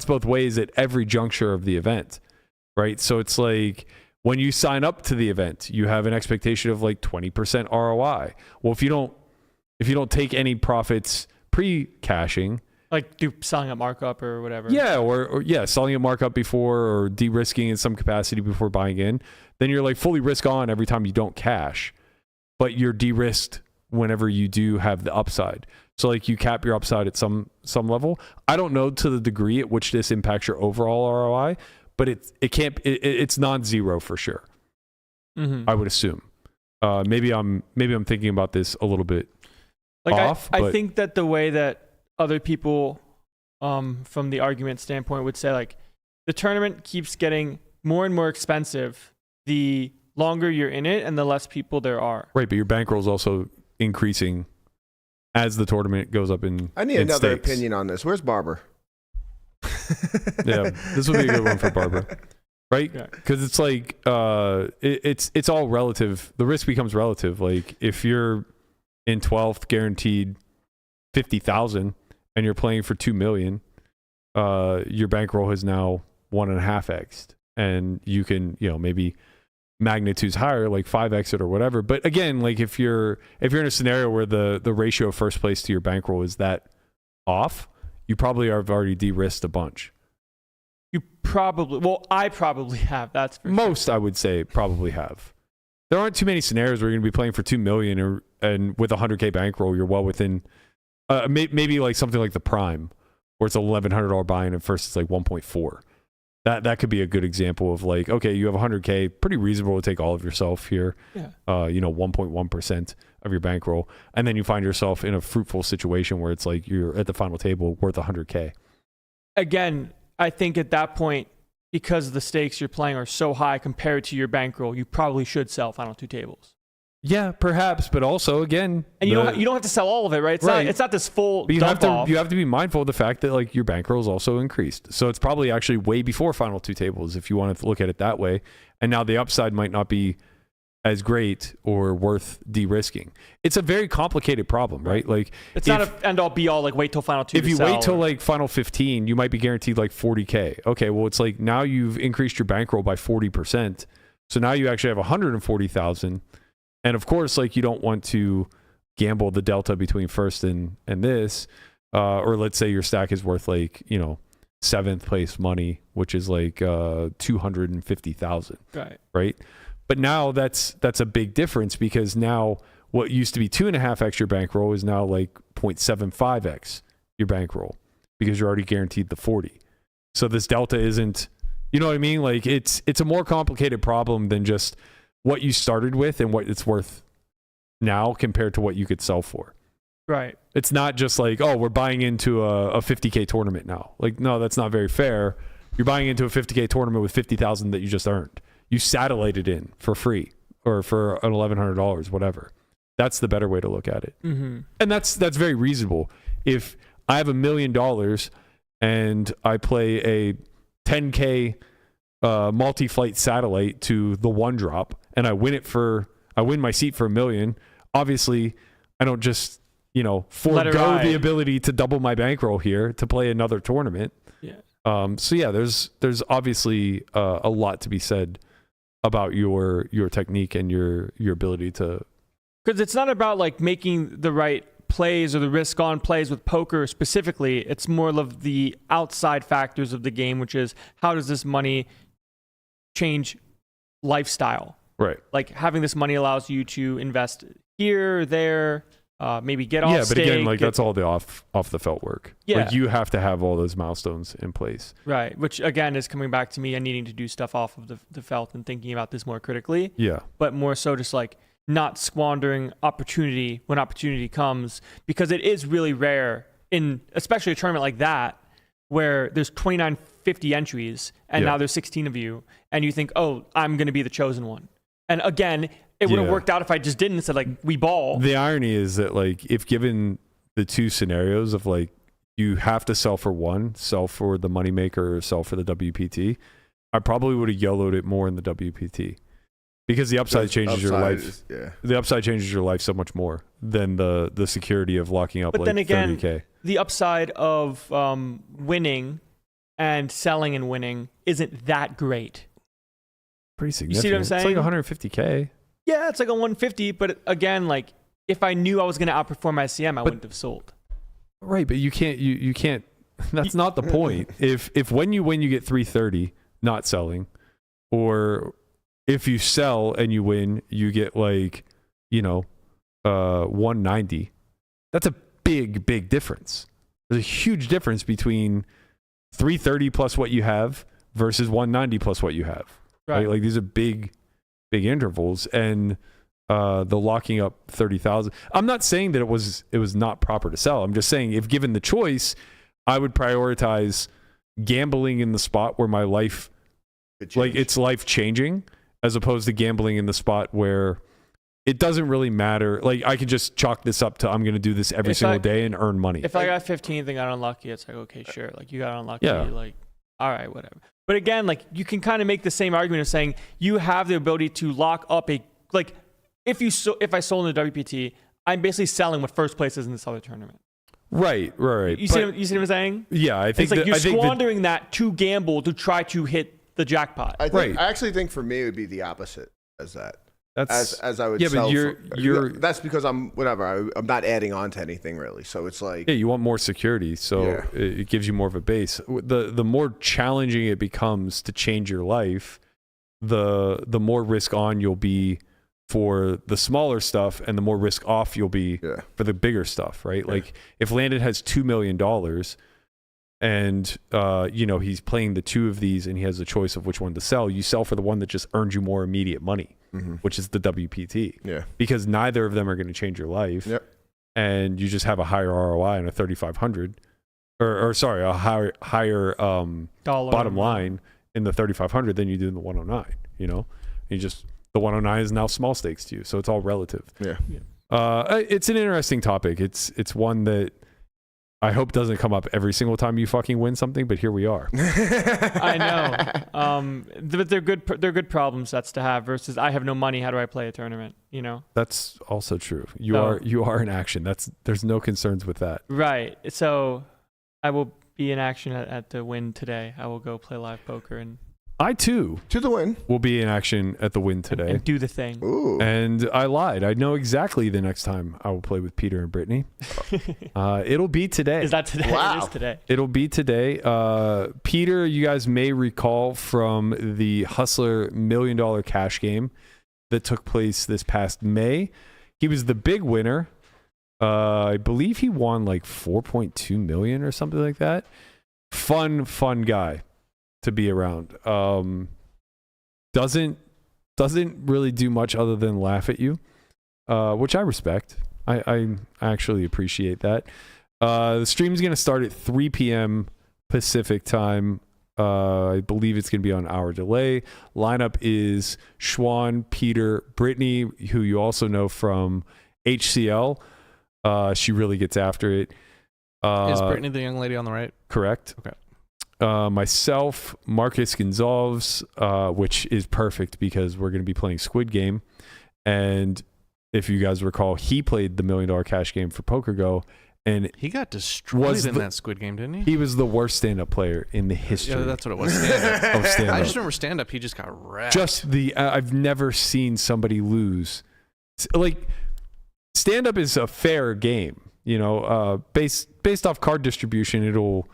both ways at every juncture of the event. Right. So it's like when you sign up to the event, you have an expectation of like 20% ROI. Well, if you don't take any profits pre-caching, Like selling at markup or whatever. yeah, or selling a markup before or de-risking in some capacity before buying in, then you're like fully risk on every time you don't cash, but you're de-risked whenever you do have the upside. So like you cap your upside at some level. I don't know to the degree at which this impacts your overall ROI, but it's non-zero for sure. Mm-hmm. I would assume. Maybe I'm thinking about this a little bit off. I think that the way that other people from the argument standpoint would say like the tournament keeps getting more and more expensive the longer you're in it and the less people there are. Right, but your bankroll is also increasing as the tournament goes up in I need in another stakes. opinion on this. Where's Barber? Yeah, this would be a good one for Barbara, right? Yeah. Because it's like it's all relative. The risk becomes relative. Like if you're in 12th, guaranteed 50,000, and you're playing for 2 million, your bankroll has now 1.5x, and you can maybe magnitudes higher, like 5x it or whatever. But again, like if you're in a scenario where the ratio of first place to your bankroll is that off, you probably have already de-risked a bunch. I probably have. That's for Most, sure. I would say, probably have. There aren't too many scenarios where you're going to be playing for 2 million and with a 100K bankroll, you're well within maybe like something like the Prime, where it's $1,100 buy-in and first it's like 1.4. That could be a good example of like, okay, you have 100K, pretty reasonable to take all of yourself here. Yeah. 1.1% of your bankroll, and then you find yourself in a fruitful situation where it's like you're at the final table worth 100K. Again, I think at that point, because the stakes you're playing are so high compared to your bankroll, you probably should sell final two tables. Yeah, perhaps, but also again, and you don't have to sell all of it, right? It's not this full but dump off. You have to be mindful of the fact that like your bankroll is also increased. So it's probably actually way before final two tables if you want to look at it that way. And now the upside might not be as great or worth de-risking. It's a very complicated problem, right? Like it's not an end all be all. Like wait till final two. If you wait till like final 15, you might be guaranteed like 40K. Okay, well it's like now you've increased your bankroll by 40%. So now you actually have 140,000. And of course, like you don't want to gamble the delta between first and this, or let's say your stack is worth like, 7th place money, which is like 250,000. Right. But now that's a big difference because now what used to be 2.5x your bankroll is now like 0.75x your bankroll because you're already guaranteed the 40. So this delta isn't, you know what I mean? Like it's a more complicated problem than just what you started with and what it's worth now compared to what you could sell for. Right. It's not just like, oh, we're buying into a 50K tournament now. Like, no, that's not very fair. You're buying into a 50K tournament with 50,000 that you just earned. You satellited in for free or for an $1,100, whatever. That's the better way to look at it. Mm-hmm. And that's very reasonable. If I have $1 million and I play a 10K multi-flight satellite to the one drop and I win my seat for $1 million, obviously I don't just forego the ability to double my bankroll here to play another tournament. Yeah. So yeah, there's obviously a lot to be said about your technique and your ability to. Because it's not about like making the right plays or the risk on plays with poker specifically. It's more of the outside factors of the game, which is how does this money change lifestyle? Right. Like having this money allows you to invest here, there, maybe get off stake. Yeah, but again, like that's all the off the felt work. Yeah. Like you have to have all those milestones in place. Right. Which again is coming back to me and needing to do stuff off of the felt and thinking about this more critically. Yeah. But more so just like not squandering opportunity when opportunity comes, because it is really rare in especially a tournament like that where there's 2950 entries and now there's 16 of you and you think, oh, I'm going to be the chosen one. And again, it would have worked out if I just didn't said like we ball. The irony is that like if given the two scenarios of like you have to sell for one, sell for the moneymaker or sell for the WPT, I probably would have YOLO'd it more in the WPT. Because the upside changes your life. The upside changes your life so much more than the security of locking up. But like then again, 30K. The upside of winning and selling and winning isn't that great. Pretty significant. You see what I'm saying? It's like 150K. Yeah, it's like a 150. But again, like if I knew I was going to outperform my CM, I wouldn't have sold. Right, but you can't. You can't. That's not the point. If when you win, you get 330, not selling, or if you sell and you win, you get like, 190. That's a big difference. There's a huge difference between 330 plus what you have versus 190 plus what you have. Right? Like these are big intervals, and the locking up 30,000. I'm not saying that it was not proper to sell. I'm just saying if given the choice, I would prioritize gambling in the spot where my life, like it's life changing, as opposed to gambling in the spot where it doesn't really matter. Like I could just chalk this up to I'm going to do this every single day and earn money. If I got 15th and got unlucky, it's like, okay, sure. Like you got unlucky. Like, all right, whatever. But again, like you can kind of make the same argument of saying you have the ability to lock up like if I sold in the WPT, I'm basically selling what first place is in this other tournament. Right. You see what I'm saying? Yeah, I think it's like you're squandering that to gamble to try to hit the jackpot. I actually think for me it would be the opposite as that. That's as I would. Yeah, sell but you're. That's because I'm not adding on to anything really. So it's like you want more security, so it gives you more of a base. The more challenging it becomes to change your life, the more risk on you'll be for the smaller stuff, and the more risk off you'll be for the bigger stuff. Right? Yeah. Like if Landon has $2 million. And he's playing the two of these and he has a choice of which one to sell. You sell for the one that just earns you more immediate money, which is the WPT. Yeah. Because neither of them are going to change your life. Yep. And you just have a higher ROI on a 3,500 or sorry, a higher bottom line in the 3,500 than you do in the 109, the 109 is now small stakes to you. So it's all relative. Yeah. It's an interesting topic. It's one that I hope doesn't come up every single time you fucking win something, but here we are. I know. But they're good problem sets to have versus I have no money. How do I play a tournament? That's also true. You are in action. There's no concerns with that. Right. So I will be in action at the win today. I will go play live poker and I too to the win will be in action at the win today and do the thing. Ooh. And I lied. I know exactly the next time I will play with Peter and Brittany. It'll be today. Is that today? Wow. It is today. It'll be today. Peter, you guys may recall from the Hustler $1 million cash game that took place this past May. He was the big winner. I believe he won like 4.2 million or something like that. Fun guy to be around. Doesn't really do much other than laugh at you, which I respect. I actually appreciate that. The stream's going to start at 3 p.m. Pacific time. I believe it's going to be on hour delay. Lineup is Schwan, Peter, Brittany, who you also know from HCL. She really gets after it. Is Brittany the young lady on the right? Correct. Okay. Myself, Marcus Gonzalez, which is perfect because we're going to be playing Squid Game. And if you guys recall, he played the $1 million cash game for PokerGo, and He got destroyed Was in the- that Squid Game, didn't he? he was the worst stand-up player in the history Yeah, that's what it was. Stand-up. of stand-up. I just remember stand-up. He just got wrecked. Just I've never seen somebody lose. Like, stand-up is a fair game, you know, based off card distribution. It'll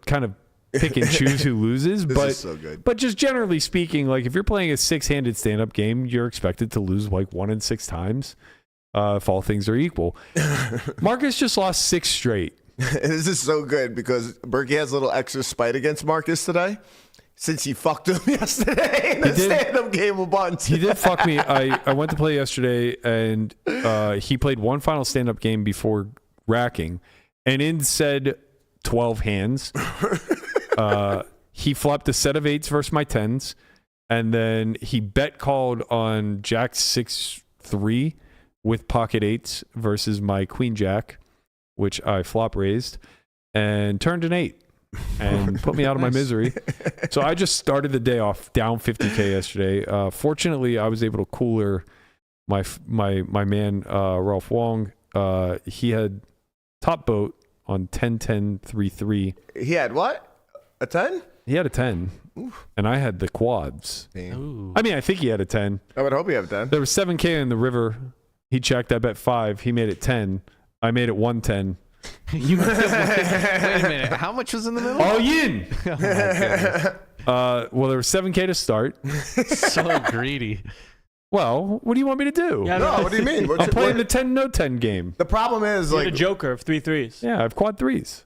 kind of pick and choose who loses. This but is so good. But just generally speaking, like, if you're playing a 6-handed stand-up game, you're expected to lose like 1 in 6 times, if all things are equal. Marcus just lost 6 straight. This is so good because Berkey has a little extra spite against Marcus today, since he fucked him yesterday in the stand-up game a bunch. He did fuck me. I went to play yesterday, and he played one final stand-up game before racking, and in said 12 hands, he flopped a set of 8s versus my 10s, and then he bet called on Jack 6-3 with pocket 8s versus my Queen Jack, which I flop raised, and turned an 8 and put me out of my misery. So I just started the day off down 50K yesterday. Fortunately, I was able to cooler my man Ralph Wong. He had top boat on 10-10-3-3. He had what? A 10? He had a 10. Oof. And I had the quads. Ooh. I mean, I think he had a 10. I would hope he had a 10. There was 7K in the river. He checked. I bet 5. He made it 10. I made it 110. You wait a minute. How much was in the middle? All yin. Oh my goodness. Well, there was 7K to start. So greedy. Well, what do you want me to do? Yeah, No, what do you mean? I'm playing the 10-no-10 game. The problem is, You had like, a joker of 3 threes. Yeah, I have quad 3s.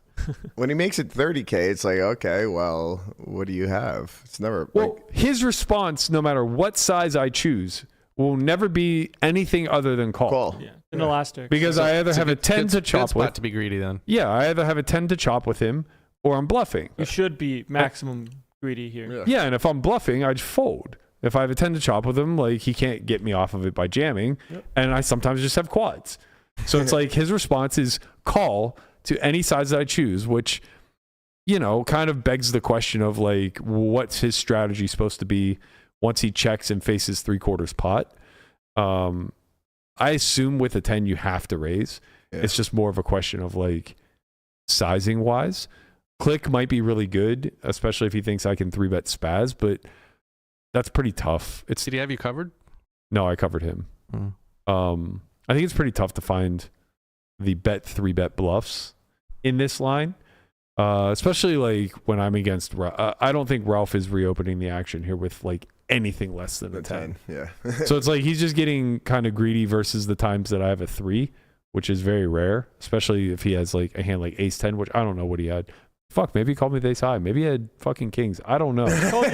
when he makes it 30K, it's like, okay, well, what do you have? It's never. Well, his response, no matter what size I choose, will never be anything other than call. Call. Yeah, an elastic. Because I either It's a have a good- 10 good- to good chop spot with. to be greedy then. Yeah, I either have a 10 to chop with him, or I'm bluffing. You should be maximum greedy here. Yeah, and if I'm bluffing, I'd fold. If I have a 10 to chop with him, like, he can't get me off of it by jamming. Yep. And I sometimes just have quads. So it's like his response is call to any size that I choose, which, you know, kind of begs the question of, like, what's his strategy supposed to be once he checks and faces 3/4 pot? I assume with a 10 you have to raise. Yeah. It's just more of a question of, like, sizing wise. Click might be really good, especially if he thinks I can 3-bet spaz, but that's pretty tough. Did he have you covered? No, I covered him. I think it's pretty tough to find the 3-bet bluffs in this line, especially like when I'm against. I don't think Ralph is reopening the action here with like anything less than a 10. Yeah. So it's like he's just getting kind of greedy versus the times that I have a 3, which is very rare, especially if he has like a hand like ace 10, which I don't know what he had. Fuck, maybe he called me with ace high. Maybe he had fucking kings. I don't know. He called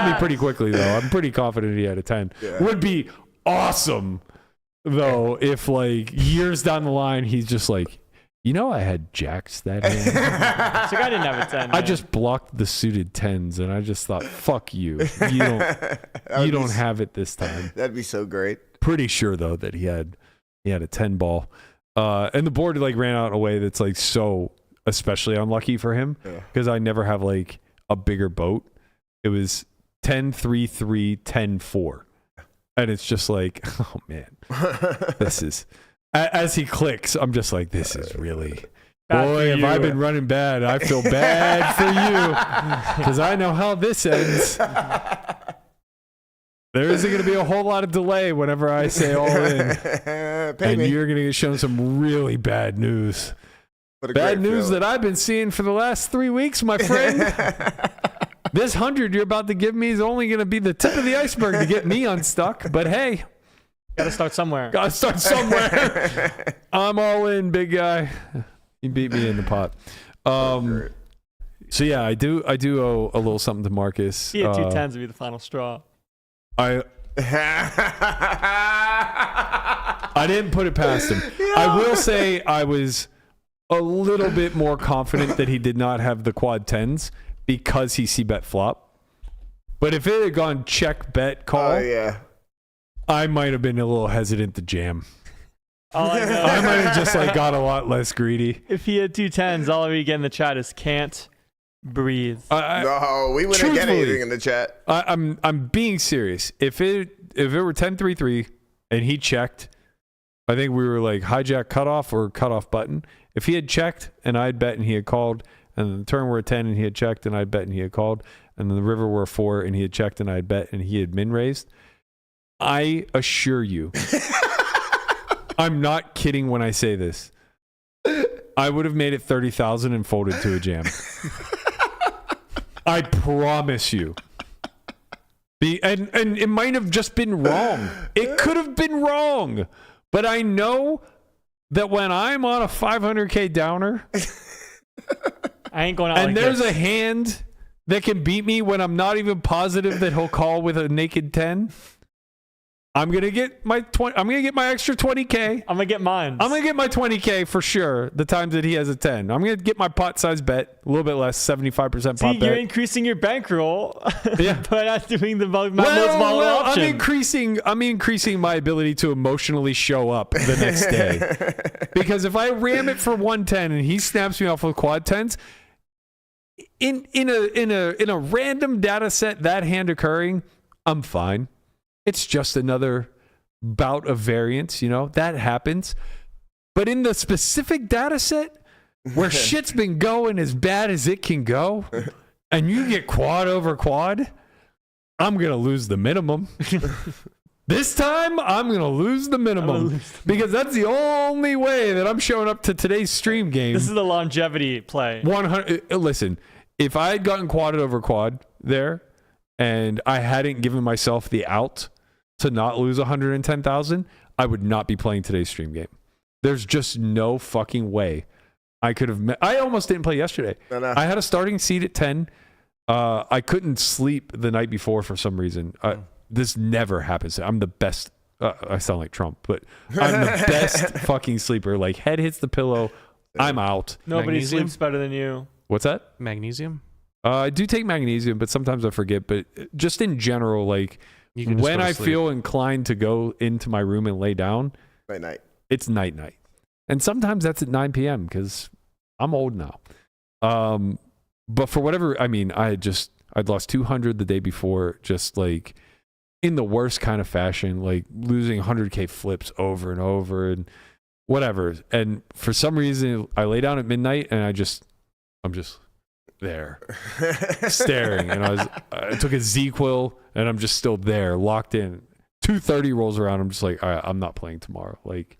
me pretty quickly, though. I'm pretty confident he had a 10. Yeah. Would be awesome, though, if like years down the line, he's just like, you know, I had jacks that hand. So I didn't have a 10. I man. just blocked the suited 10s, and I just thought, fuck you. You don't have it this time. That'd be so great. Pretty sure, though, that he had a 10 ball. And the board like ran out in a way that's like so especially unlucky for him because I never have like a bigger boat. It was 10-3-3, 10-4. And it's just like, oh man, this is, as he clicks, I'm just like, this is really, Bad boy, for have you. I been running bad. I feel bad for you because I know how this ends. There isn't going to be a whole lot of delay whenever I say all in. Pay And me. you're going to get shown some really bad news. What a Bad great news feeling. that I've been seeing for the last 3 weeks, my friend. This 100 you're about to give me is only going to be the tip of the iceberg to get me unstuck. But hey, Gotta start somewhere. gotta start somewhere. I'm all in, big guy. You beat me in the pot. So yeah, I do owe a little something to Marcus. He had 2 10s to be the final straw. I didn't put it past him. I will say I was a little bit more confident that he did not have the quad 10s because he c-bet flop. But if it had gone check, bet, call, Oh, yeah. I might have been a little hesitant to jam. All I know, I might have just like got a lot less greedy. if he had 2 10s, all we get in the chat is can't breathe. No, we wouldn't get Truthfully, anything in the chat. I'm being serious. If it were 10-3-3 and he checked, I think we were like hijack cutoff or cutoff button. If he had checked and I'd bet and he had called, and then the turn were a 10 and he had checked and I'd bet and he had called, and then the river were a 4 and he had checked and I'd bet and he had min raised, I assure you, I'm not kidding when I say this, I would have made it 30,000 and folded to a jam. I promise you. And it might have just been wrong. It could have been wrong. But I know that when I'm on a 500K downer, I ain't going out. and like there's this. a hand that can beat me when I'm not even positive that he'll call with a naked 10, I'm gonna get my extra 20K. I'm gonna get mine. I'm gonna get my 20K for sure. The times that he has a 10, I'm gonna get my pot size bet a little bit less, 75% See, pot you're bet. increasing your bankroll, Yeah. but not doing the most volatile option. I'm increasing my ability to emotionally show up the next day. Because if I ram it for 110 and he snaps me off with quad 10s, in a random data set, that hand occurring, I'm fine. It's just another bout of variance, that happens. But in the specific data set where shit's been going as bad as it can go, and you get quad over quad, I'm going to lose the minimum. This time, I'm going to lose the minimum because that's the only way that I'm showing up to today's stream game. This is the longevity play. 100. Listen, if I had gotten quadded over quad there and I hadn't given myself the out to not lose 110,000, I would not be playing today's stream game. There's just no fucking way I could have. I almost didn't play yesterday. No. I had a starting seat at 10. I couldn't sleep the night before for some reason. This never happens. I'm the best. I sound like Trump, but I'm the best fucking sleeper. Like, head hits the pillow, I'm out. Nobody Magnesium? sleeps better than you. What's that? Magnesium? I do take magnesium, but sometimes I forget. But just in general, like, You can just when go to I sleep. feel inclined to go into my room and lay down, Night. it's night. And sometimes that's at 9 p.m. because I'm old now. But for whatever, I'd lost 200 the day before, just like in the worst kind of fashion, like losing 100K flips over and over and whatever. And for some reason, I lay down at midnight and I'm just there staring. And I took a Z-Quil and I'm just still there, locked in. 2:30 rolls around. I'm just like, all right, I'm not playing tomorrow. Like,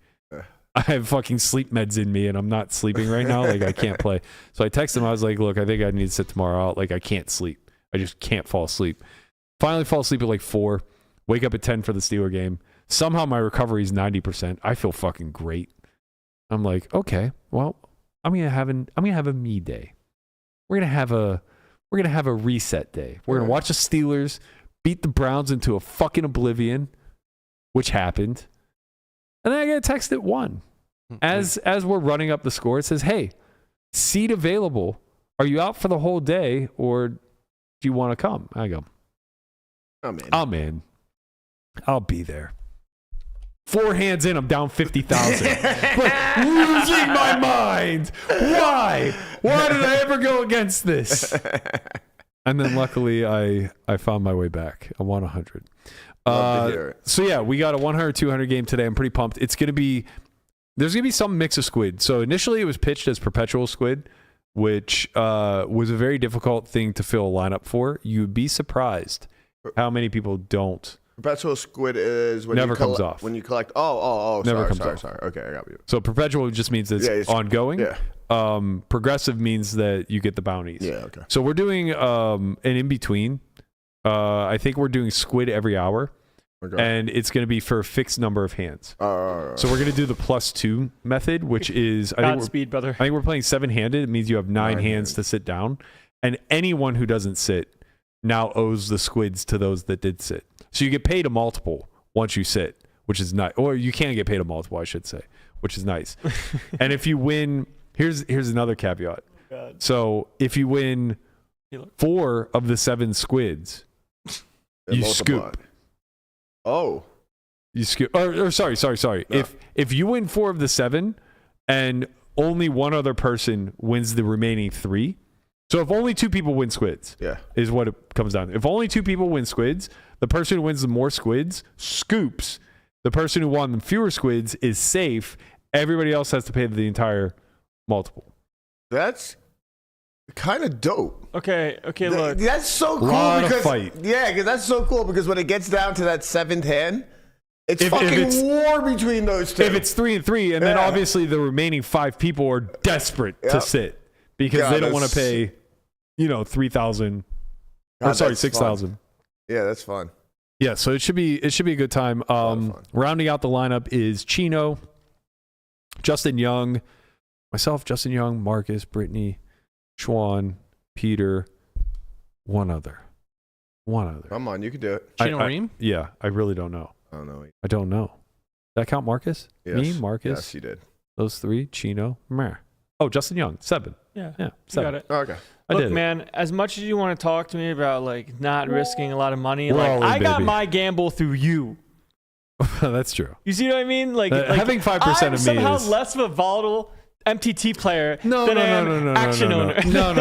I have fucking sleep meds in me and I'm not sleeping right now. Like, I can't play. So I texted him. I was like, look, I think I need to sit tomorrow out. Like, I can't sleep. I just can't fall asleep. Finally fall asleep at like 4. Wake up at 10 for the Steeler game. Somehow my recovery is 90%. I feel fucking great. I'm like, okay, well, I'm gonna have a me day. We're gonna have a reset day. We're gonna watch the Steelers beat the Browns into a fucking oblivion, which happened. And then I get a text at 1. As we're running up the score, it says, hey, seat available. Are you out for the whole day or do you want to come? I go, I'm in. I'll be there. 4 hands in, I'm down 50,000. Like, losing my mind. Why? Why did I ever go against this? And then luckily I found my way back. I won 100. Love to hear it. So yeah, we got a 100-200 game today. I'm pretty pumped. There's gonna be some mix of squid. So initially it was pitched as perpetual squid, which was a very difficult thing to fill a lineup for. You'd be surprised how many people don't. Perpetual squid is when Never you comes off. When you collect. Oh. Never comes sorry, off. sorry. Okay, I got you. So perpetual just means it's ongoing. Yeah. Progressive means that you get the bounties. Yeah. Okay. So we're doing an in between. I think we're doing squid every hour, and it's going to be for a fixed number of hands. So we're going to do the +2 method, which is Godspeed, brother. I think we're playing 7-handed. It means you have 9 hands to sit down, and anyone who doesn't sit now owes the squids to those that did sit. So you get paid a multiple once you sit, which is nice. Or you can get paid a multiple, I should say, which is nice. And if you win, here's another caveat. God. So if you win 4 of the 7 squids, you scoop. Oh. You scoop. Or sorry. No. If you win 4 of the 7 and only one other person wins the remaining 3, so if only 2 people win squids, is what it comes down to. If only 2 people win squids, the person who wins the more squids scoops The person who won the fewer squids is safe. Everybody else has to pay the entire multiple. That's kind of dope. Okay, look. That's so cool. Lot of because fight. Yeah, because that's so cool because when it gets down to that 7th hand, it's If it's- war between those two. If it's 3-3, and then Yeah. obviously the remaining 5 people are desperate Yep. to sit because God, they don't want to that's- pay, 3,000. God, that's 6,000. Yeah, that's fun. Yeah, so it should be a good time. Fun. Rounding out the lineup is Chino, Justin Young, myself, Justin Young, Marcus, Brittany, Schwan, Peter, one other. Come on, you can do it. Chino Reem? Yeah, I really don't know. I don't know. I don't know. Did that count Marcus? Yes. Me, Marcus, Yes, you did. those 3, Chino, Meh. Oh, Justin Young, 7. Yeah, Yeah, you 7. got it. Oh, okay. I Look, did it. man, as much as you want to talk to me about like not risking a lot of money, We're like all in, I got baby. my gamble through you. That's true. You see what I mean? Like having 5% I'm of me somehow is less of a volatile MTT player No. than I am action owner. No.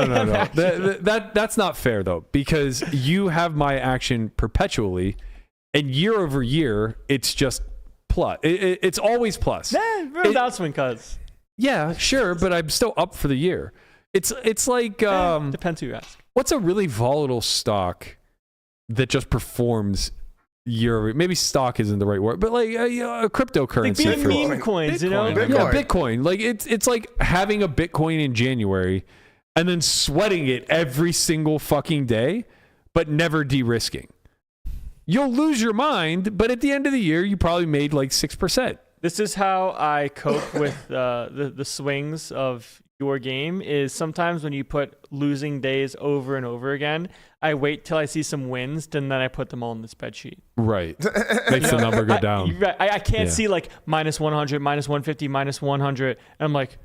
That's not fair though, because you have my action perpetually, and year over year, it's just plus. It's always plus. We're a downswing, cuz. Yeah, sure, but I'm still up for the year. It's like Depends who you ask. what's a really volatile stock that just performs year over? Maybe stock isn't the right word, but like a cryptocurrency. Like being for meme coins, you know? Bitcoin. Yeah, Bitcoin. Like it's like having a Bitcoin in January and then sweating it every single fucking day, but never de-risking. You'll lose your mind, but at the end of the year, you probably made like 6%. This is how I cope with the swings of your game is sometimes when you put losing days over and over again, I wait till I see some wins, and then I put them all in the spreadsheet. Right. Makes the number go down. I can't Yeah. see like minus 100, minus 150, minus 100. And I'm like,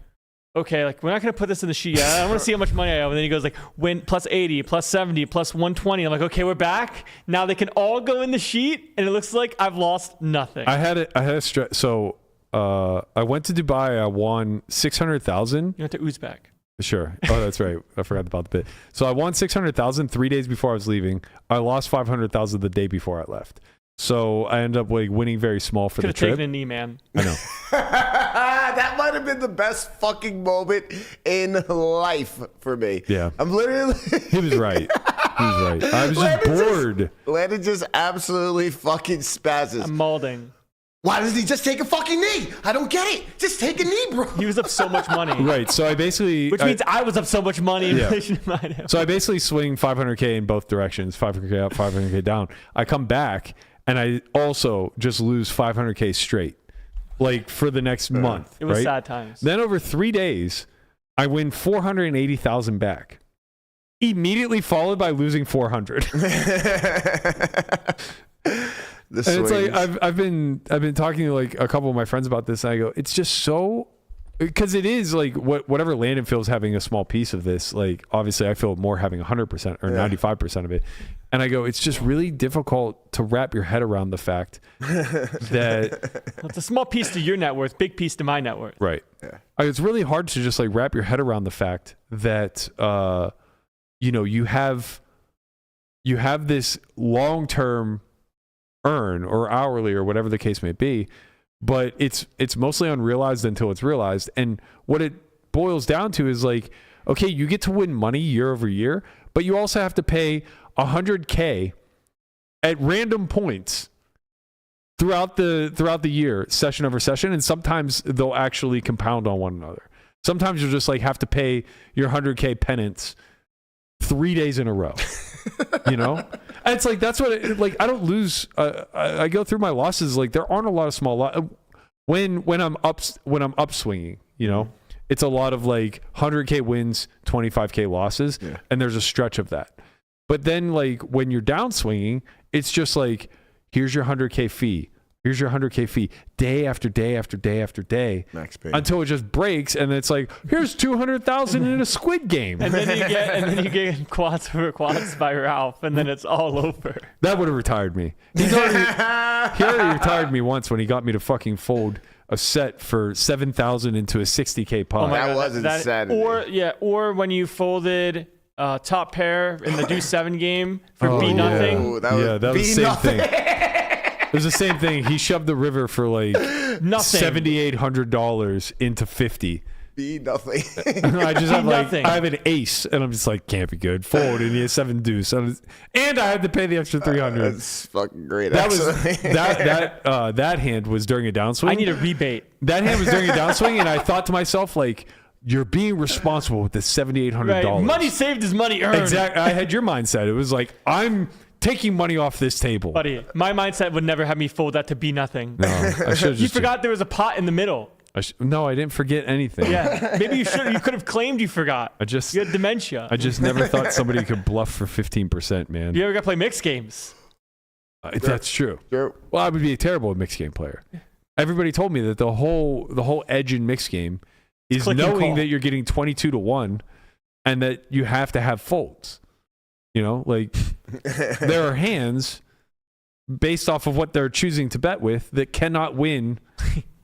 okay, like we're not going to put this in the sheet. I want to see how much money I have. And then he goes like win plus 80, plus 70, plus 120. I'm like, okay, we're back. Now they can all go in the sheet. And it looks like I've lost nothing. I had a stress. So I went to Dubai. I won 600,000. You went to Uzbek. Sure. Oh, that's right. I forgot about the bit. So I won 600,000 3 days before I was leaving. I lost 500,000 the day before I left. So I ended up like winning very small for Could the have trip. taken a knee, man. I know. That might have been the best fucking moment in life for me. Yeah. I'm literally. He was right. I was just Landon bored. Landon just absolutely fucking spazzes. I'm molding. Why doesn't he just take a fucking knee? I don't get it. Just take a knee, bro. He was up so much money. Right. So I basically. Which means I was up so much money in Yeah. relation to mine. So I basically swing 500K in both directions, 500K up, 500K down. I come back and I also just lose 500K straight, like for the next month. It was right? sad times. Then over 3 days, I win 480,000 back, immediately followed by losing 400. The And it's like swings. I've been talking to like a couple of my friends about this, and I go, it's just so, because it is like whatever Landon feels having a small piece of this. Like obviously, I feel more having 100% or 95% of it, and I go, it's just really difficult to wrap your head around the fact that It's a small piece to your net worth, big piece to my net worth. right. Yeah. It's really hard to just like wrap your head around the fact that you have this long-term earn or hourly or whatever the case may be, but it's mostly unrealized until it's realized. And what it boils down to is like, okay, you get to win money year over year, but you also have to pay 100K at random points throughout the year, session over session, and sometimes they'll actually compound on one another. Sometimes you'll just like have to pay your 100K penance 3 days in a row. And it's like that's what like I don't lose. I go through my losses. Like there aren't a lot of small when I'm upswinging. It's a lot of like 100K wins, 25K losses, and there's a stretch of that. But then like when you're downswinging, it's just like here's your 100K fee. Here's your 100K fee day after day after day after day Max pay. until it just breaks, and then it's like here's 200,000 in a Squid Game. And then you get quads over quads by Ralph, and then it's all over. That would have retired me. He already retired me once when he got me to fucking fold a set for 7,000 into a 60K pot. Oh my That God, was insanity. Or when you folded top pair in the do 7 game for B nothing. Ooh, that was the same thing. was the same thing. He shoved the river for like Nothing. $7,800 into 50. Be nothing. I just have like nothing. I have an ace, and I'm just like, can't be good. Fold, and he has 7 deuce, and I had to pay the extra 300. That's fucking great. That was actually. that hand was during a downswing. I need a rebate. That hand was during a downswing, and I thought to myself, like, you're being responsible with this $7,800. Right. Money saved is money earned. Exactly. I had your mindset. It was like, I'm taking money off this table. Buddy, my mindset would never have me fold that to be nothing. No, I should have You just. forgot there was a pot in the middle. No, I didn't forget anything. Yeah. Maybe you should. You could have claimed you forgot. I just You had dementia. never thought somebody could bluff for 15%, man. You ever got to play mixed games? That's true. Sure. Well, I would be a terrible mixed game player. Everybody told me that the whole edge in mixed game is Click and knowing call. that you're getting 22-1 and that you have to have folds. You know, like there are hands based off of what they're choosing to bet with that cannot win,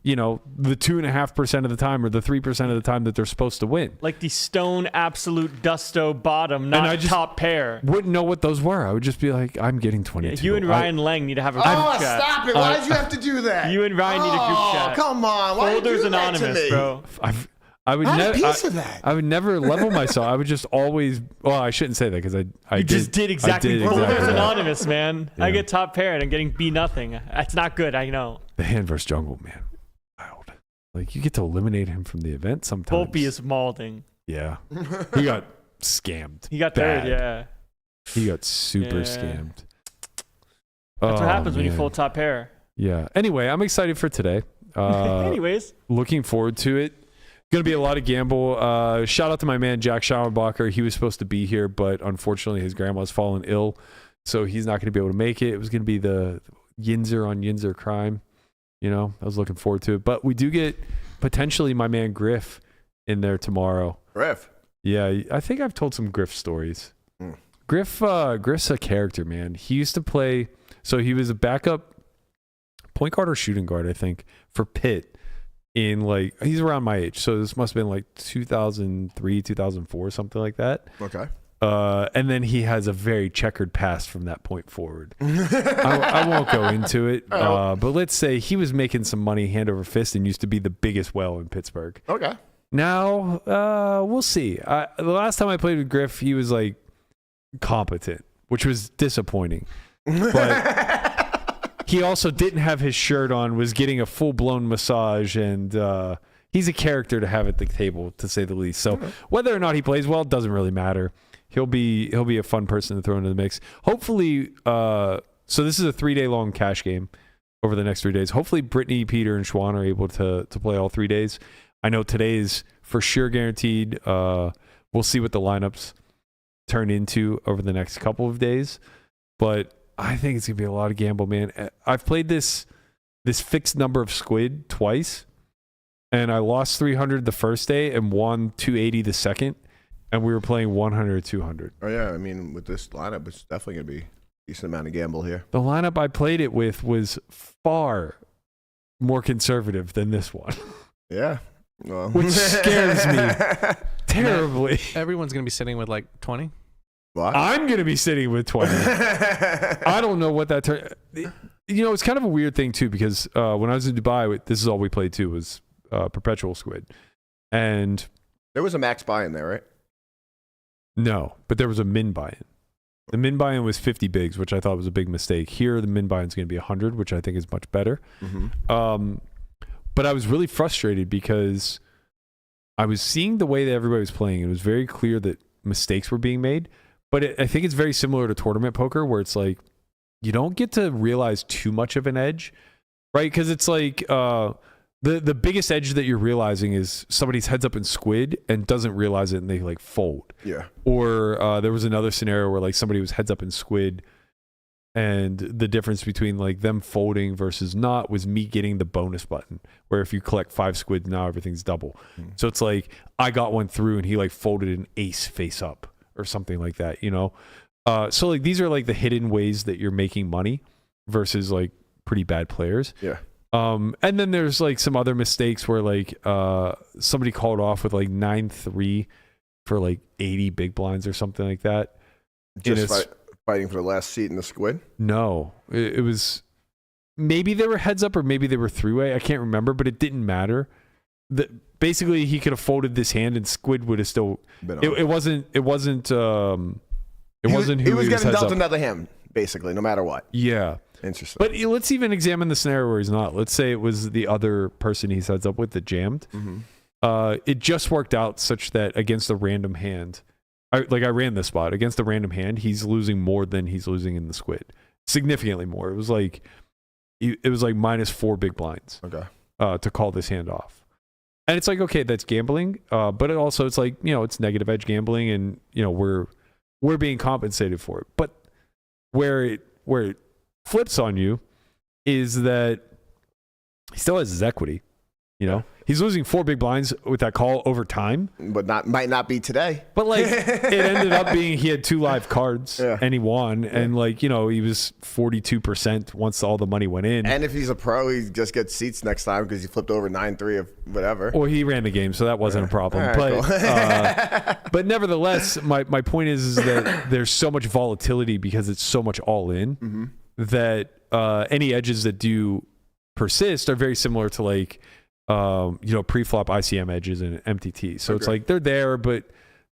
you know, the 2.5% of the time or the 3% of the time that they're supposed to win. Like the stone absolute dusto bottom, not I just top pair. Wouldn't know what those were. I would just be like, I'm getting 22. You and Ryan Lang need to have a Oh, group chat. stop it. Why did you have to do that? You and Ryan need a group chat. Oh, come on. Why Folders you do that to Anonymous, me? bro. I would I had a never. piece of that. I would never level myself. I would just always. Well, I shouldn't say that because I You just did exactly. Folders that. Anonymous, man. Yeah. I get top pair and I'm getting B nothing. That's not good. I know. The hand versus jungle, man, wild. Like you get to eliminate him from the event sometimes. Volpe is maulding. Yeah, he got scammed. He got Bad. third. Yeah. He got super Yeah. scammed. That's what Oh, happens when you man. fold top pair. Yeah. Anyway, I'm excited for today. Anyways, Looking forward to it. Going to be a lot of gamble. Shout out to my man, Jack Schauenbacher. He was supposed to be here, but unfortunately his grandma's fallen ill, so he's not going to be able to make it. It was going to be the Yinzer on Yinzer crime. You know, I was looking forward to it. But we do get potentially my man Griff in there tomorrow. Griff. Yeah, I think I've told some Griff stories. Mm. Griff's a character, man. He used to play, so he was a backup point guard or shooting guard, I think, for Pitt. In like, he's around my age, so this must have been like 2003, 2004, something like that. Okay. And then he has a very checkered past from that point forward. I won't go into it, but let's say he was making some money hand over fist and used to be the biggest whale in Pittsburgh. Okay. Now, we'll see. The last time I played with Griff, he was like competent, which was disappointing. But he also didn't have his shirt on, was getting a full-blown massage, and he's a character to have at the table, to say the least. So whether or not he plays well doesn't really matter. He'll be a fun person to throw into the mix. Hopefully, so this is a 3-day long cash game over the next 3 days. Hopefully Brittany, Peter, and Schwan are able to play all 3 days. I know today is for sure guaranteed. We'll see what the lineups turn into over the next couple of days, but I think it's gonna be a lot of gamble, man. I've played this fixed number of squid twice, and I lost 300 the first day and won 280 the second, and we were playing 100, 200. Oh, yeah. I mean, with this lineup, it's definitely going to be a decent amount of gamble here. The lineup I played it with was far more conservative than this one, Yeah. Well. which scares me terribly. Everyone's gonna be sitting with like 20. What? I'm going to be sitting with 20. I don't know what that you know, it's kind of a weird thing too, because when I was in Dubai, this is all we played too, was perpetual squid. And There was a max buy-in there, right? no, but there was a min buy-in. The min buy-in was 50 bigs, which I thought was a big mistake. Here, the min buy-in is going to be 100, which I think is much better. Mm-hmm. But I was really frustrated because I was seeing the way that everybody was playing. It was very clear that mistakes were being made. But I think it's very similar to tournament poker, where it's like you don't get to realize too much of an edge, right? Because it's like the biggest edge that you're realizing is somebody's heads up in squid and doesn't realize it, and they like fold. Yeah. Or there was another scenario where like somebody was heads up in squid, and the difference between like them folding versus not was me getting the bonus button, where if you collect 5 squids, now everything's double. So it's like I got one through and he like folded an ace face up or something like that, you know? So like these are like the hidden ways that you're making money versus like pretty bad players. Yeah. And then there's like some other mistakes where like somebody called off with like 9-3 for like 80 big blinds or something like that. Just fighting for the last seat in the squid? No, it was maybe they were heads up or maybe they were three-way. I can't remember, but it didn't matter. Basically, he could have folded this hand and Squid would have still. It wasn't. It wasn't who he was getting heads dealt up. another hand, basically, no matter what. Yeah. Interesting. But let's even examine the scenario where he's not. Let's say it was the other person he's heads up with that jammed. It just worked out such that against a random hand, I ran this spot against a random hand, he's losing more than he's losing in the Squid, significantly more. It was like -4 big blinds. Okay. To call this hand off, and it's like, okay, that's gambling, but it's like, it's negative edge gambling, and we're being compensated for it. But where it flips on you is that he still has his equity. He's losing 4 big blinds with that call over time, but might not be today. But like it ended up being he had 2 live cards and he won, and he was 42% once all the money went in. And if he's a pro, he just gets seats next time because he flipped over 9-3 of whatever. Or he ran the game, so that wasn't a problem. Right, but cool. but nevertheless, my point is that there's so much volatility because it's so much all in that any edges that do persist are very similar to like pre-flop ICM edges and MTT. So it's like they're there, but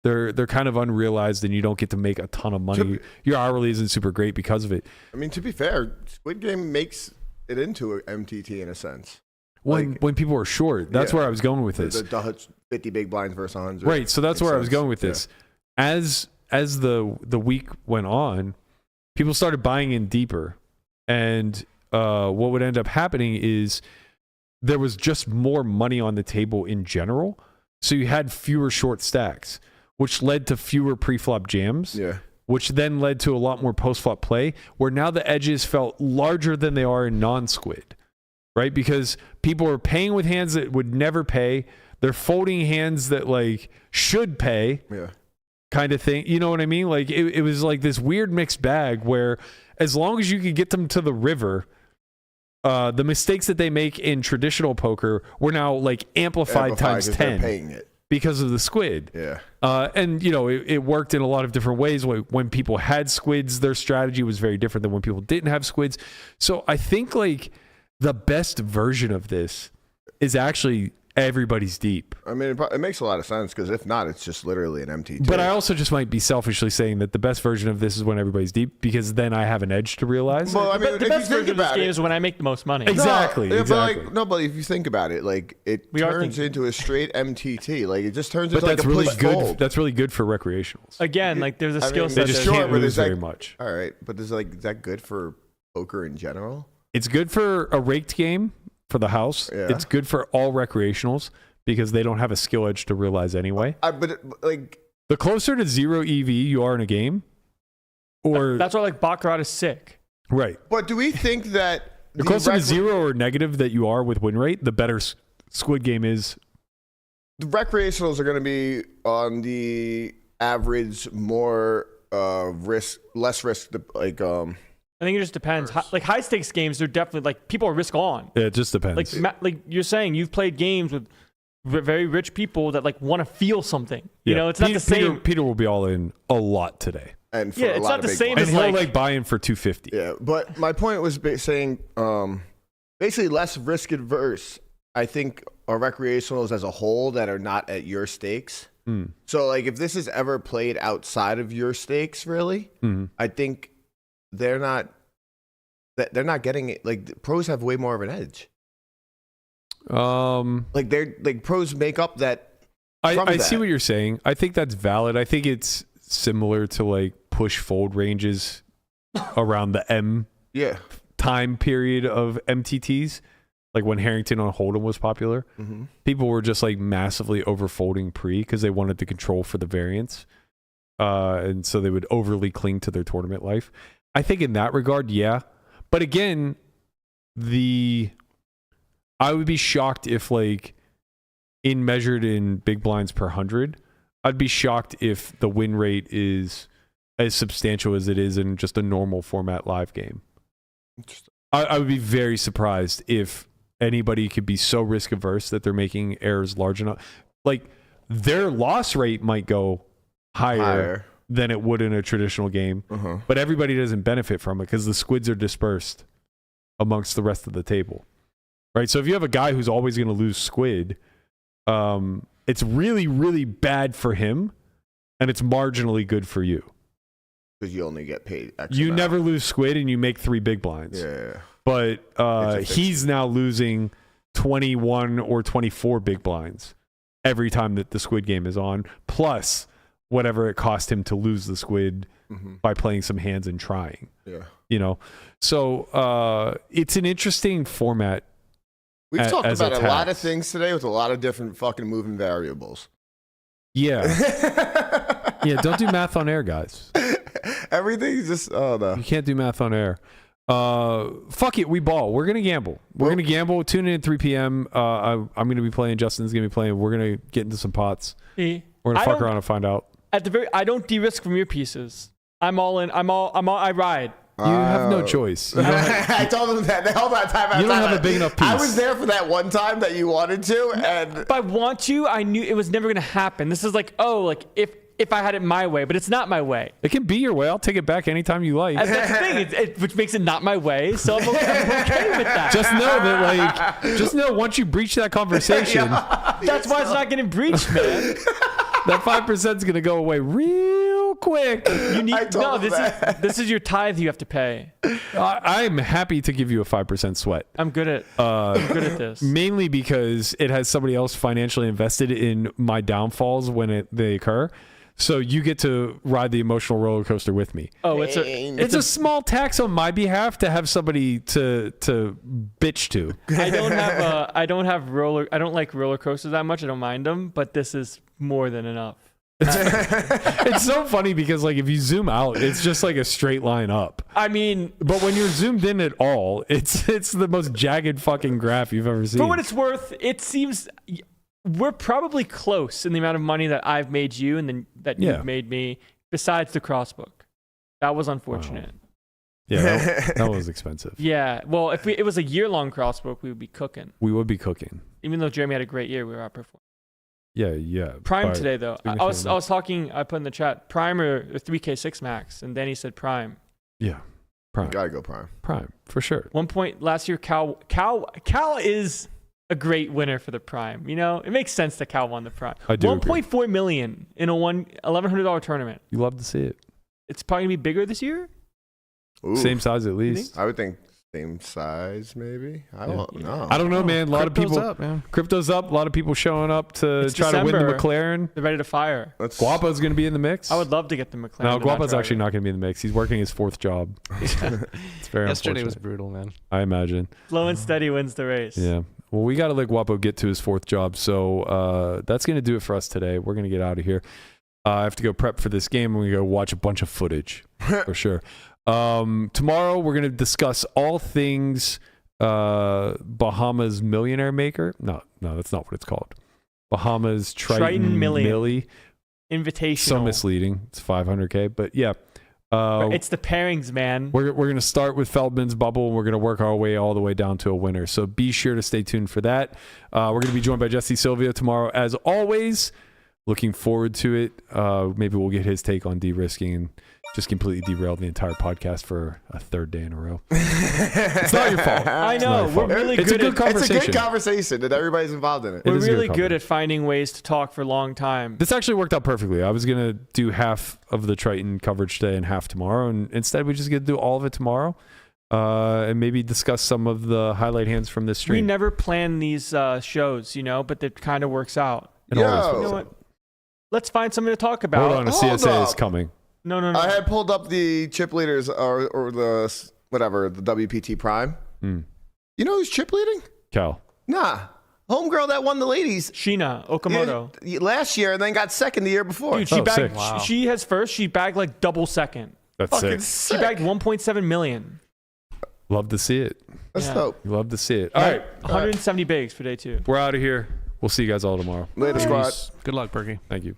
they're kind of unrealized, and you don't get to make a ton of money. Your hourly isn't super great because of it. I mean, to be fair, Squid Game makes it into an MTT in a sense. When people are short, that's where I was going with this. The 50 big blinds versus 100. Right. So that's where I was going with this. As the week went on, people started buying in deeper, and what would end up happening is there was just more money on the table in general. So you had fewer short stacks, which led to fewer pre-flop jams, which then led to a lot more post-flop play, where now the edges felt larger than they are in non-Squid, right? Because people are paying with hands that would never pay. They're folding hands that like should pay, kind of thing. You know what I mean? Like it was like this weird mixed bag where as long as you could get them to the river, the mistakes that they make in traditional poker were now like amplified times 10 paying it because of the Squid. And it worked in a lot of different ways. When people had Squids, their strategy was very different than when people didn't have Squids. So I think like the best version of this is actually everybody's deep. I mean, it makes a lot of sense because if not, it's just literally an MTT. But I also just might be selfishly saying that the best version of this is when everybody's deep, because then I have an edge to realize. Well, I mean, the best version of this game is when I make the most money. Exactly. But if you think about it, like it turns into a straight MTT. Like it just turns into like a push fold. That's really good for recreationals. Again, like there's a skill They set. just there. can't lose very much. All right, but is that good for poker in general? It's good for a raked game for the house. It's good for all recreationals, because they don't have a skill edge to realize anyway. The closer to 0 EV you are in a game, or that's why like Baccarat is sick. Right. But do we think that the closer to 0 or negative that you are with win rate, the better Squid Game is? The recreationals are going to be on the average more less risk. I think it just depends. High stakes games, they're definitely like people are risk on. Yeah, it just depends. Like you're saying, you've played games with very rich people that like want to feel something. You know, it's not the same. Peter will be all in a lot today. And for it's not the same as as like buy in for 250. Yeah, but my point was saying basically less risk adverse. I think are recreationals as a whole that are not at your stakes. So like if this is ever played outside of your stakes, really, I think they're not getting it. Like pros have way more of an edge. Like they're like pros make up that. I see what you're saying. I think that's valid. I think it's similar to like push fold ranges around the M time period of MTTs, like when Harrington on Hold'em was popular. People were just like massively overfolding pre because they wanted the control for the variance, and so they would overly cling to their tournament life. I think in that regard, but again, I would be shocked if like measured in big blinds per 100, I'd be shocked if the win rate is as substantial as it is in just a normal format live game. I would be very surprised if anybody could be so risk averse that they're making errors large enough. Like their loss rate might go higher than it would in a traditional game, but everybody doesn't benefit from it because the squids are dispersed amongst the rest of the table, right? So if you have a guy who's always going to lose squid, it's really, really bad for him, and it's marginally good for you. Because you only get paid extra. You never lose squid, and you make 3 big blinds. Yeah. But he's now losing 21 or 24 big blinds every time that the Squid Game is on, plus whatever it cost him to lose the squid by playing some hands and trying. Yeah. So it's an interesting format. We've talked about a lot of things today with a lot of different fucking moving variables. Yeah. Yeah, don't do math on air, guys. Everything's just, oh no. You can't do math on air. Fuck it, we ball. We're gonna gamble. We're gonna gamble. Tune in at 3 p.m. I'm gonna be playing. Justin's gonna be playing. We're gonna get into some pots. We're gonna fuck around and find out. I don't de-risk from your pieces. I'm all in. I ride. You have no choice. I told him that. Hold on, time out. You don't have a big enough piece. I was there for that one time that you wanted to, and if I want to, I knew it was never gonna happen. This is like, if I had it my way, but it's not my way. It can be your way. I'll take it back anytime you like. That's the thing, which makes it not my way. So I'm okay with that. Just know once you breach that conversation, that's why it's not getting breached, man. That 5% is gonna go away real quick. You need this is your tithe you have to pay. I'm happy to give you a 5% sweat. I'm good at this. Mainly because it has somebody else financially invested in my downfalls when they occur. So you get to ride the emotional roller coaster with me. Oh, it's a small tax on my behalf to have somebody to bitch to. I don't like roller coasters that much. I don't mind them, but this is more than enough. It's so funny because like if you zoom out, it's just like a straight line up. I mean, but when you're zoomed in at all, it's the most jagged fucking graph you've ever seen. For what it's worth, it seems we're probably close in the amount of money that I've made you and then that you've made me, besides the crossbook. That was unfortunate. Wow. Yeah, that was expensive. Yeah, well, if it was a year-long crossbook, we would be cooking. We would be cooking. Even though Jeremy had a great year, we were outperforming. Yeah. Prime today, though. I was talking, I put in the chat, Prime or 3K6 Max, and Danny said Prime. Yeah, Prime. You gotta go Prime. Prime, for sure. 1 point last year, Cal is a great winner for the Prime. You know, it makes sense that Cal won the Prime. I do. $1.4 million in a $1,100 tournament. You love to see it. It's probably gonna be bigger this year. Ooh. Same size at least. I would think same size, maybe. I don't know. I don't know, man. A lot of people. Crypto's up. A lot of people showing up to try to win the McLaren. They're ready to fire. Guapo's going to be in the mix. I would love to get the McLaren. No, Guapo's actually not going to be in the mix. He's working his 4th job. It's very Yesterday was brutal, man. I imagine. Slow and steady wins the race. Yeah. Well, we got to let Guapo get to his 4th job. So that's going to do it for us today. We're going to get out of here. I have to go prep for this game. We're going to go watch a bunch of footage for sure. Tomorrow we're going to discuss all things Bahamas Millionaire Maker. No, that's not what it's called. Bahamas Triton Millie Invitational. So misleading. It's 500K, but yeah. It's the pairings, man. We're going to start with Feldman's bubble and we're going to work our way all the way down to a winner. So be sure to stay tuned for that. We're going to be joined by Jesse Sylvia tomorrow as always. Looking forward to it. Maybe we'll get his take on de-risking and just completely derailed the entire podcast for a 3rd day in a row. It's not your fault. I know. We're really good. It's a good conversation and everybody's involved in it. We're really good at finding ways to talk for a long time. This actually worked out perfectly. I was going to do half of the Triton coverage today and half tomorrow. And instead, we just get to do all of it tomorrow and maybe discuss some of the highlight hands from this stream. We never plan these shows, but it kind of works out. It always works you know out. what? Let's find something to talk about. Hold on, a CSA is coming. No. I had pulled up the chip leaders or the whatever, the WPT Prime. You know who's chip leading? Cal. Nah. Homegirl that won the ladies. Sheena Okamoto. Last year and then got second the year before. Dude, she bagged. She has first. She bagged like double second. That's sick. She bagged 1.7 million. Love to see it. That's dope. Love to see it. All right. 170 bags for day 2. We're out of here. We'll see you guys all tomorrow. Later, squad. Good luck, Berkey. Thank you.